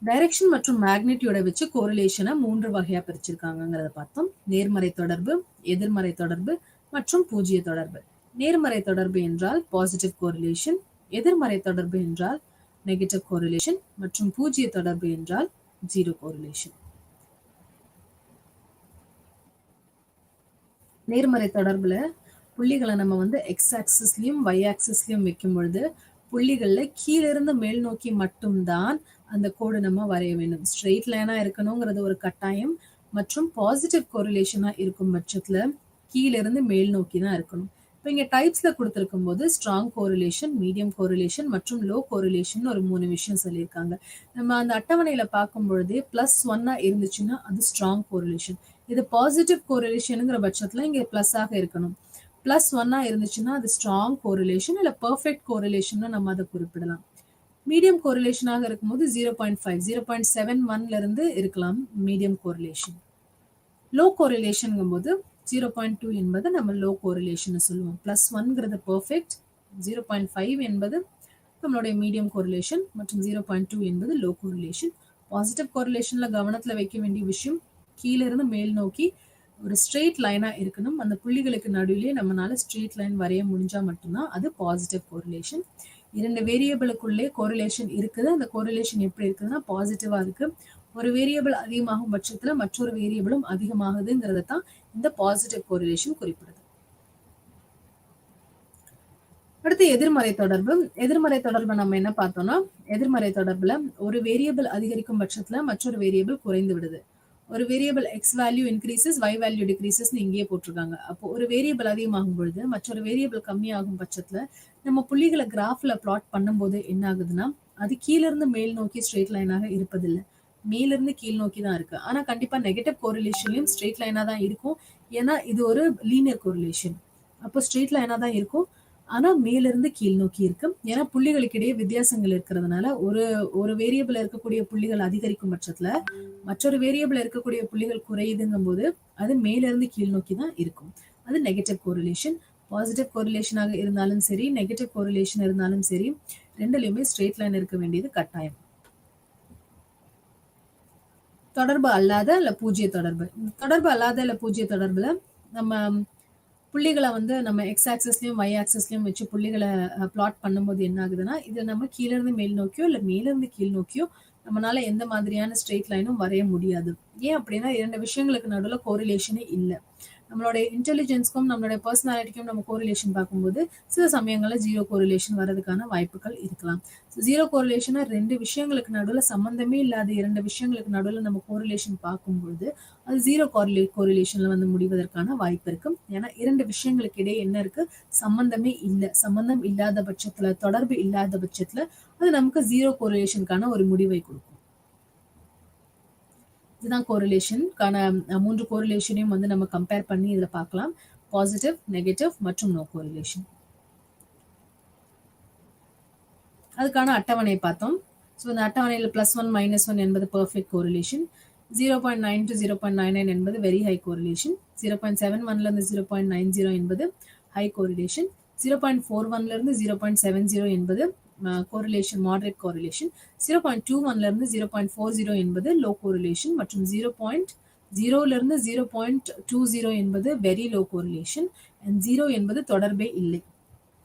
[SPEAKER 1] டைரக்ஷன் மற்றும் மேக்னிடியூட வச்சு கோரிலேஷனை 3 வகையா பிரிச்சிருக்காங்கிறத பார்த்தோம். நேர்மறை தொடர்பு, எதிர்மறை தொடர்பு மற்றும் பூஜ்ஜிய தொடர்பு. நேர்மறை தொடர்பு என்றால் பாசிட்டிவ் கோரிலேஷன், எதிர்மறை தொடர்பு என்றால் நெகட்டிவ் கோரிலேஷன் மற்றும் பூஜ்ஜிய தொடர்பு என்றால் ஜீரோ கோரிலேஷன். நேர்மறை தொடர்புல புள்ளிகளை நம்ம வந்து எக்ஸ் ஆக்சிஸ்லயும் y ஆக்சிஸ்லயும் வைக்கும் பொழுது புள்ளிகள்ல கீழிருந்து மேல் நோக்கி மட்டும்தான் அந்த கோடு நம்ம வரைய வேண்டும். ஸ்ட்ரெயிட் லைனா இருக்கணுங்கிறது ஒரு கட்டாயம் மற்றும் பாசிட்டிவ் கோரிலேஷனா இருக்கும் பட்சத்துல கீழிருந்து மேல் நோக்கி தான் இருக்கணும். இப்போ இங்க டைப்ஸ்ல கொடுத்திருக்கும் போது ஸ்ட்ராங் கோரிலேஷன், மீடியம் கோரிலேஷன் மற்றும் லோ கோரிலேஷன் ஒரு 3 விஷயம் சொல்லியிருக்காங்க. நம்ம அந்த அட்டவணையில பார்க்கும் பொழுதே +1 இருந்துச்சுன்னா அது ஸ்ட்ராங் கோரிலேஷன். இது பாசிட்டிவ் கோரிலேஷனுங்கிற பட்சத்துல இங்க பிளஸ் ஆக இருக்கணும். +1 இருந்துச்சுன்னா அது ஸ்ட்ராங் கோரிலேஷன் இல்ல பெர்ஃபெக்ட் கோரிலேஷன் நம்ம அதை குறிப்பிடலாம். மீடியம் கோரிலேஷனாக இருக்கும்போது 0.5 0.71 இருந்து இருக்கலாம் மீடியம் கோரிலேஷன். லோ கோரிலேஷன் போது 0.2 என்பது நம்ம லோ கோரிலேஷன் சொல்லுவோம். +1 பெர்ஃபெக்ட், 0.5 என்பது நம்மளுடைய மீடியம் கோரிலேஷன் மற்றும் 0.2 என்பது லோ கோரிலேஷன். பாசிட்டிவ் கோரிலேஷன்ல கவனத்துல வைக்க வேண்டிய விஷயம், கீழே இருந்து மேல் நோக்கி ஒரு ஸ்ட்ரெயிட் லைனா இருக்கணும். அந்த புள்ளிகளுக்கு நடுவிலே நம்மளால ஸ்ட்ரெயிட் லைன் வரைய முடிஞ்சா மட்டும்தான் அது பாசிட்டிவ் கோரிலேஷன். 2 வேரியபிளுக்குள்ளே கோரிலேஷன் இருக்குது. அந்த கோரிலேஷன் எப்படி இருக்குதுன்னா பாசிட்டிவா இருக்கு. ஒரு வேரியபிள் அதிகமாகும் பட்சத்துல மற்றொரு வேரியபிளும் அதிகமாகுதுங்கிறத தான் இந்த பாசிட்டிவ் கோரிலேஷன் குறிப்பிடுது. அடுத்து எதிர்மறை தொடர்பு. எதிர்மறை தொடர்பை நம்ம என்ன பார்த்தோம்னா, எதிர்மறை தொடர்புல ஒரு வேரியபிள் அதிகரிக்கும் பட்சத்துல மற்றொரு வேரியபிள் குறைந்து விடுது. ஒரு variable X value increases, y value டிக்ரீசஸ்னு இங்கேயே போட்டிருக்காங்க. அப்போ ஒரு வேரியபிள் அதிகமாகும் பொழுது மற்றொரு வேரியபிள் கம்மியாகும் பட்சத்துல நம்ம புள்ளிகளை கிராஃப்ல பிளாட் பண்ணும்போது என்ன ஆகுதுன்னா, அது கீழ இருந்து மேல் நோக்கி ஸ்ட்ரெயிட் லைனாக இருப்பதில்லை, மேல இருந்து கீழ் நோக்கி தான் இருக்கு. ஆனா கண்டிப்பா நெகட்டிவ் கோரிலேஷன்லயும் ஸ்ட்ரெயிட் லைனா தான் இருக்கும். ஏன்னா இது ஒரு லீனியர் கோரிலேஷன். அப்போ ஸ்ட்ரெயிட் லைனா தான் இருக்கும். ஆனா மேல இருந்து கீழ் நோக்கி இருக்கு. ஏன்னா புள்ளிகளுக்கு இடையே வித்தியாசங்கள் இருக்கிறதுனால ஒரு வேரியபிள் இருக்கக்கூடிய புள்ளிகள் அதிகரிக்கும் பட்சத்துல மற்றொரு வேரியபிள் இருக்கக்கூடிய புள்ளிகள் குறையுதுங்கும் போது அது மேல இருந்து கீழ் நோக்கி தான் இருக்கும். அது நெகட்டிவ் கோரிலேஷன். பாசிட்டிவ் கோரிலேஷனாக இருந்தாலும் சரி, நெகட்டிவ் கோரிலேஷன் இருந்தாலும் சரி, ரெண்டுலயுமே ஸ்ட்ரெயிட் லைன் இருக்க வேண்டியது கட்டாயம். தொடர்பு அல்லாத இல்ல பூஜ்ஜிய தொடர்பு. தொடர்பு அல்லாத இல்ல பூஜ்ஜிய தொடர்புல நம்ம புள்ளிகளை வந்து நம்ம எக்ஸ் ஆக்சிஸ்லயும் y ஆக்சிஸ்லயும் வச்சு புள்ளிகளை பிளாட் பண்ணும்போது என்ன ஆகுதுன்னா, இது நம்ம கீழ இருந்து மேல் நோக்கியோ இல்ல மேல இருந்து கீழ் நோக்கியோ நம்மளால எந்த மாதிரியான ஸ்ட்ரெயிட் லைனும் வரைய முடியாது. ஏன் அப்படின்னா 2 விஷயங்களுக்கு நடுவுல கோரிலேஷனே இல்லை. நம்மளுடைய இன்டெலிஜென்ஸ்க்கும் நம்மளுடைய பர்சனாலிட்டிக்கும் நம்ம கோரிலேஷன் பார்க்கும்போது சில சமயங்கள்ல ஜீரோ கோரிலேஷன் வர்றதுக்கான வாய்ப்புகள் இருக்கலாம். ஜீரோ கோரிலேஷனா 2 விஷயங்களுக்கு நடுவுல சம்பந்தமே இல்லாத 2 விஷயங்களுக்கு நடுவுல நம்ம கோரிலேஷன் பார்க்கும்போது அது ஜீரோ கோரிலேஷன்ல வந்து முடிவதற்கான வாய்ப்பு இருக்கு. ஏன்னா 2 விஷயங்களுக்கு இடையே என்ன இருக்கு, சம்பந்தமே இல்லை. சம்பந்தம் இல்லாத பட்சத்துல, தொடர்பு இல்லாத பட்சத்துல அது நமக்கு ஜீரோ கோரிலேஷனுக்கான ஒரு முடிவை கொடுக்கும். இதுதான் கோரிலேஷனுக்கான 3 கோரிலேஷனையும் வந்து நம்ம கம்பேர் பண்ணி இதுல பார்க்கலாம். பாசிட்டிவ், நெகட்டிவ் மற்றும் நோ கோரிலேஷன். அதுக்கான அட்டவணை பார்த்தோம். ஸோ இந்த அட்டவணையில் +1 -1 என்பது பெர்ஃபெக்ட் கோரிலேஷன், 0.9 to 0.99 என்பது வெரி ஹை கோரிலேஷன், 0.71 0.90 என்பது ஹை கோரிலேஷன், 0.41 0.70 என்பது கோரிலேஷன் மாடரேட் கோரிலேஷன், 0.21 0.40 என்பது லோ கோரிலேஷன் மற்றும் 0.0 0.20 என்பது வெரி லோ கோரிலேஷன் அண்ட் 0 என்பது தொடர்பே இல்லை.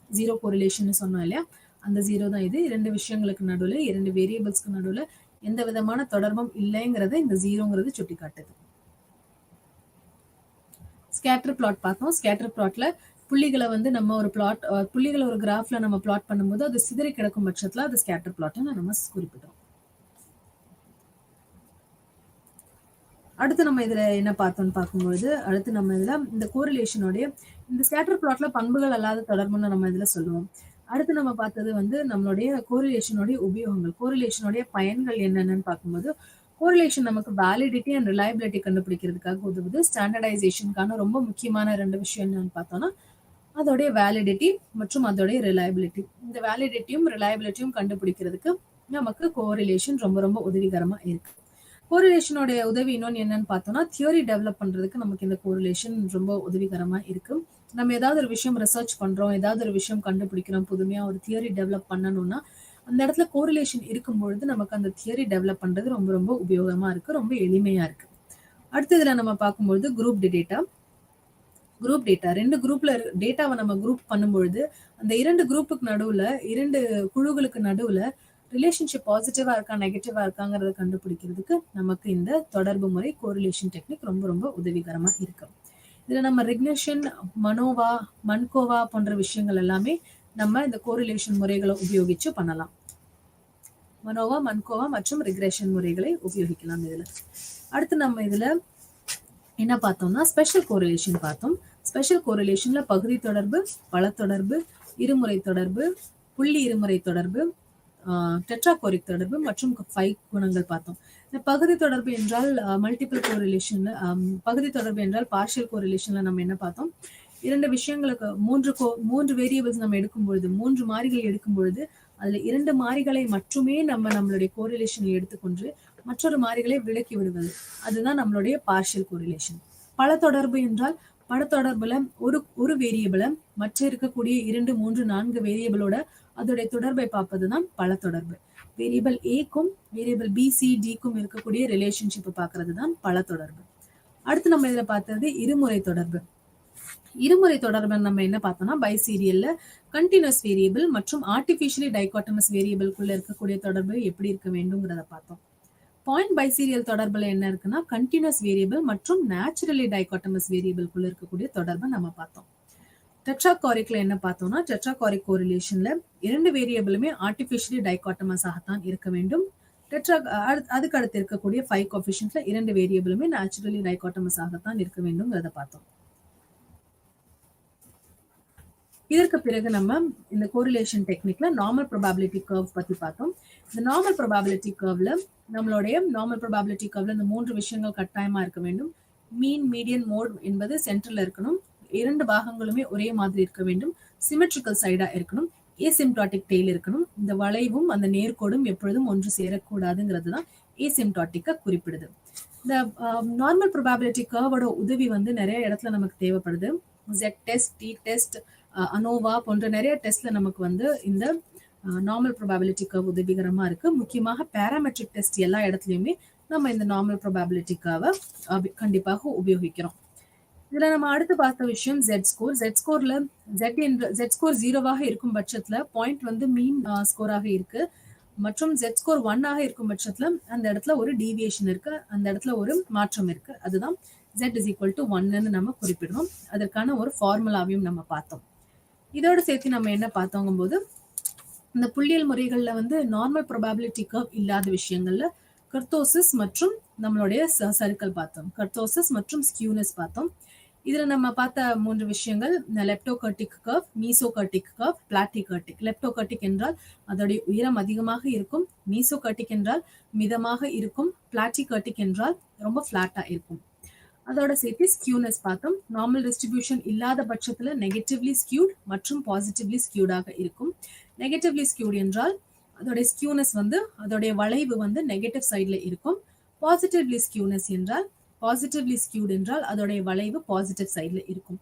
[SPEAKER 1] 0 கோரிலேஷன் சொன்னோம் இல்லையா, அந்த 0 தான் இது. 2 விஷயங்களுக்கு நடுவில் 2 வேரியபிள்ஸ்க்கு நடுவில் எந்த விதமான தொடர்பும் இல்லைங்கிறத இந்த 0ங்கிறது சுட்டி காட்டுது. ஸ்கேட்டர் பிளாட் பார்த்தோம். ஸ்கேட்டர் பிளாட்ல புள்ளிகளை நம்ம ஒரு புள்ளிகளை ஒரு கிராஃப்ல நம்ம பிளாட் பண்ணும்போது அது சிதறி கிடக்கும் பட்சத்துல அது ஸ்கேட்டர் பிளாட்னு நம்ம குறிப்பிட்டோம். அடுத்து நம்ம இதுல என்ன பார்த்தோம்னு பார்க்கும்போது, அடுத்து நம்ம இதுல இந்த கோரிலேஷனோடைய இந்த ஸ்கேட்டர் பிளாட்ல பண்புகள் அல்லாத தொடர்புன்னு நம்ம இதுல சொல்லுவோம். அடுத்து நம்ம பார்த்தது நம்மளுடைய கோரிலேஷனுடைய உபயோகங்கள், கோரிலேஷனுடைய பயன்கள் என்னென்னு பார்க்கும்போது, கோரிலேஷன் நமக்கு வேலிடிட்டி அண்ட் ரிலையபிலிட்டி கண்டுபிடிக்கிறதுக்காக உதவுது. ஸ்டாண்டர்டைசேஷனுக்கான ரொம்ப முக்கியமான 2 விஷயம் என்னன்னு பார்த்தோம்னா அதோடைய வேலிடிட்டி மற்றும் அதோடைய ரிலையபிலிட்டி. இந்த வேலிடிட்டியும் ரிலையபிலிட்டியும் கண்டுபிடிக்கிறதுக்கு நமக்கு கோரிலேஷன் ரொம்ப ரொம்ப உதவிகரமா இருக்கு. கோரிலேஷனோட உதவி இன்னொன்று என்னன்னு பார்த்தோம்னா தியரி டெவலப் பண்றதுக்கு நமக்கு இந்த கோரிலேஷன் ரொம்ப உதவிகரமா இருக்கு. நம்ம ஏதாவது ஒரு விஷயம் ரிசர்ச் பண்றோம், ஏதாவது ஒரு விஷயம் கண்டுபிடிக்கிறோம், புதுமையா ஒரு தியரி டெவலப் பண்ணணும்னா அந்த இடத்துல கோரிலேஷன் இருக்கும் பொழுது நமக்கு அந்த தியரி டெவலப் பண்றது ரொம்ப ரொம்ப உபயோகமா இருக்கு, ரொம்ப எளிமையா இருக்கு. அடுத்ததுல நம்ம பார்க்கும்பொழுது குரூப் டேட்டா. 2 குரூப்ல டேட்டாவை நம்ம குரூப் பண்ணும்பொழுது அந்த 2 குரூப்புக்கு நடுவுல 2 குழுக்களுக்கு நடுவுல ரிலேஷன்ஷிப் பாசிட்டிவா இருக்கா நெகட்டிவா இருக்காங்கிறத கண்டுபிடிக்கிறதுக்கு நமக்கு இந்த தொடர்பு முறை கோரிலேஷன் டெக்னிக் ரொம்ப ரொம்ப உதவிகரமா இருக்கு. இதுல நம்ம ரிக்னேஷன், மன்கோவா போன்ற விஷயங்கள் எல்லாமே நம்ம இந்த கோரிலேஷன் முறைகளை உபயோகிச்சு பண்ணலாம். மன்கோவா மற்றும் ரிக்ரேஷன் முறைகளை உபயோகிக்கலாம். இதுல அடுத்து நம்ம இதுல என்ன பார்த்தோம்னா ஸ்பெஷல் கோரிலேஷன் பார்த்தோம். ஸ்பெஷல் கோரிலேஷன்ல பகுதி தொடர்பு, பல தொடர்பு, இருமுறை தொடர்பு, புள்ளி இருமுறை தொடர்பு, டெட்ராகோரிக் தொடர்பு மற்றும் 5 குணங்கள் பார்த்தோம். இந்த பகுதி தொடர்பு என்றால் மல்டிபிள் கோரிலேஷன்ல, பகுதி தொடர்பு என்றால் பார்ஷியல் கோரிலேஷன்ல நம்ம என்ன பார்த்தோம், 2 விஷயங்களுக்கு 3 வேரியபிள்ஸ் நம்ம எடுக்கும் பொழுது, 3 மாறிகள் எடுக்கும் பொழுது அதுல 2 மாறிகளை மட்டுமே நம்மளுடைய கோரிலேஷன் எடுத்துக்கொண்டு மற்றொரு மாறிகளை விலக்கி விடுவது, அதுதான் நம்மளுடைய பார்ஷியல் கோரிலேஷன். பல தொடர்பு என்றால் பல தொடர்புல ஒரு வேரியபிளை மற்ற இருக்கக்கூடிய 2, 3, 4 வேரியபிளோட அதோடைய தொடர்பை பார்ப்பதுதான் பல தொடர்பு. வேரியபிள் ஏக்கும் வேரியபிள் BCDக்கும் இருக்கக்கூடிய ரிலேஷன்ஷிப் பார்க்கறது தான் பல தொடர்பு. அடுத்து நம்ம இதுல பார்த்தது இருமுறை தொடர்பு. இருமுறை தொடர்பு நம்ம என்ன பார்த்தோம்னா பைசீரியல்ல கண்டினியூஸ் வேரியபிள் மற்றும் ஆர்டிபிஷியலி டைகாட்டமஸ் வேரியபிள்குள்ள இருக்கக்கூடிய தொடர்பு எப்படி இருக்க வேண்டும்ங்கிறத பார்த்தோம். பாயிண்ட் பைசீரியல் தொடர்புல என்ன இருக்குன்னா கண்டினியூஸ் வேரியபிள் மற்றும் நேச்சுரலி டைகாட்டமஸ் வேரியபிள்குள்ள இருக்கக்கூடிய தொடர்பை நம்ம பார்த்தோம். டெட்ராகாரிக்ல என்ன பார்த்தோம்னா டெட்ராகாரிக் கோரிலேஷன்ல 2 வேரியபிளுமே ஆர்டிபிஷியலி டைகாட்டமஸ் ஆகத்தான் இருக்க வேண்டும். அதுக்கு அடுத்து இருக்கக்கூடிய 5 கோஎஃபிஷியன்ட்ல 2 வேரியபிளுமே நேச்சுரலி டைகாட்டமஸ் ஆகத்தான் இருக்க வேண்டும்ங்கிறத பார்த்தோம். இதற்கு பிறகு நம்ம இந்த கோரிலேஷன் டெக்னிக்ல நார்மல் ப்ரோபாபிலிட்டி கர்வ் பத்தி பார்த்தோம். இந்த நார்மல் ப்ரோபாபிலிட்டி கர்வ்ல நம்மளுடைய நார்மல் ப்ரோபாபிலிட்டி கர்வ்ல இந்த 3 விஷயங்கள் கட்டாயமா இருக்க வேண்டும். மீன், மீடியன், மோட் என்பது சென்டர்ல இருக்கணும். 2 பாகங்களுமே ஒரே மாதிரி இருக்க வேண்டும். சிமெட்ரிக்கல் சைடா இருக்கணும். ஏசிம்டாட்டிக் டெய்ல் இருக்கணும். இந்த வளைவும் அந்த நேர்கோடும் எப்பொழுதும் ஒன்று சேரக்கூடாதுங்கிறது தான் ஏசிம்டாட்டிக்க குறிப்பிடுது. இந்த நார்மல் ப்ரோபாபிலிட்டி கர்வோட உதவி நிறைய இடத்துல நமக்கு தேவைப்படுது. Z test, T test, ANOVA போன்ற நிறைய டெஸ்ட்ல நமக்கு இந்த நார்மல் ப்ரோபாபிலிட்டி கர்வ் உதவிகரமா இருக்கு. முக்கியமாக பேராமெட்ரிக் டெஸ்ட் எல்லா இடத்துலயுமே நம்ம இந்த நார்மல் ப்ரோபாபிலிட்டி கர்வை கண்டிப்பாக உபயோகிக்கிறோம். இதுல நம்ம அடுத்து பார்த்த விஷயம் Z ஸ்கோர். Z ஸ்கோர்ல Z ஸ்கோர் 0வாக இருக்கும் பட்சத்துல பாயிண்ட் மீன் ஸ்கோராக இருக்கு மற்றும் Z ஸ்கோர் 1ஆக இருக்கும் பட்சத்துல அந்த இடத்துல ஒரு டீவியேஷன் இருக்கு, அந்த இடத்துல ஒரு மாற்றம் இருக்கு. அதுதான் Z is equal to 1ன்னு நம்ம குறிப்பிடுறோம். அதற்கான ஒரு ஃபார்முலாவையும் நம்ம பார்த்தோம். இதோட சேர்த்து நம்ம என்ன பார்த்தோங்கும் போது இந்த புள்ளியல் முறைகள்ல நார்மல் ப்ரோபாபிலிட்டி கர்வ் இல்லாத விஷயங்கள்ல கர்த்தோசிஸ் மற்றும் நம்மளுடைய சர்க்கிள் பார்த்தோம். கர்த்தோசிஸ் மற்றும் ஸ்கியூனஸ் பார்த்தோம். இதுல நம்ம பார்த்த 3 விஷயங்கள் லெப்டோகர்டிக் கர்வ், மீசோகர்டிக் கர்வ், பிளாட்டிகர்டிக். லெப்டோகர்டிக் என்றால் அதோடைய உயரம் அதிகமாக இருக்கும், மீசோகர்டிக் என்றால் மிதமாக இருக்கும், பிளாட்டிகர்டிக் என்றால் ரொம்ப பிளாட்டா இருக்கும். அதோட சேர்த்து ஸ்கியூனஸ் பார்த்தோம். நார்மல் டிஸ்ட்ரிபியூஷன் இல்லாத பட்சத்துல நெகட்டிவ்லி ஸ்கியூட் மற்றும் பாசிட்டிவ்லி ஸ்கியூடாக இருக்கும். நெகட்டிவ்லி ஸ்கியூட் என்றால் அதோடைய ஸ்கியூனஸ் வந்து அதோடைய வளைவு வந்து நெகட்டிவ் சைட்ல இருக்கும். பாசிட்டிவ்லி ஸ்கியூனஸ் என்றால் பாசிட்டிவ்லி ஸ்கியூட் என்றால் அதோடைய வளைவு பாசிட்டிவ் சைட்ல இருக்கும்.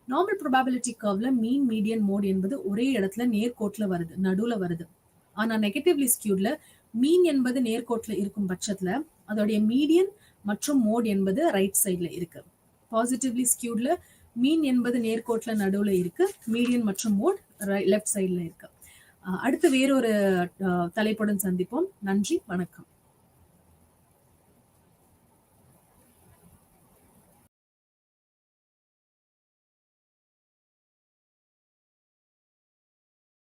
[SPEAKER 1] நார்மல் ப்ரோபாபிலிட்டி கர்வ்ல மீன், மீடியன், மோட் என்பது ஒரே இடத்துல நேர்கோட்டுல வருது, நடுவுல வருது. ஆனா நெகட்டிவ்லி ஸ்கியூட்ல மீன் என்பது நேர்கோட்டுல இருக்கும் பட்சத்துல அதோடைய மீடியன் மற்றும் மோட் என்பது ரைட் சைட்ல இருக்கு. பாசிட்டிவ்லி ஸ்கியூட்ல மீன் என்பது நேர்கோட்டுல நடுவுல இருக்கு, மீடியன் மற்றும் மோட் லெஃப்ட் சைட்ல இருக்கு. அடுத்து வேறொரு தலைப்புடன் சந்திப்போம். நன்றி, வணக்கம்.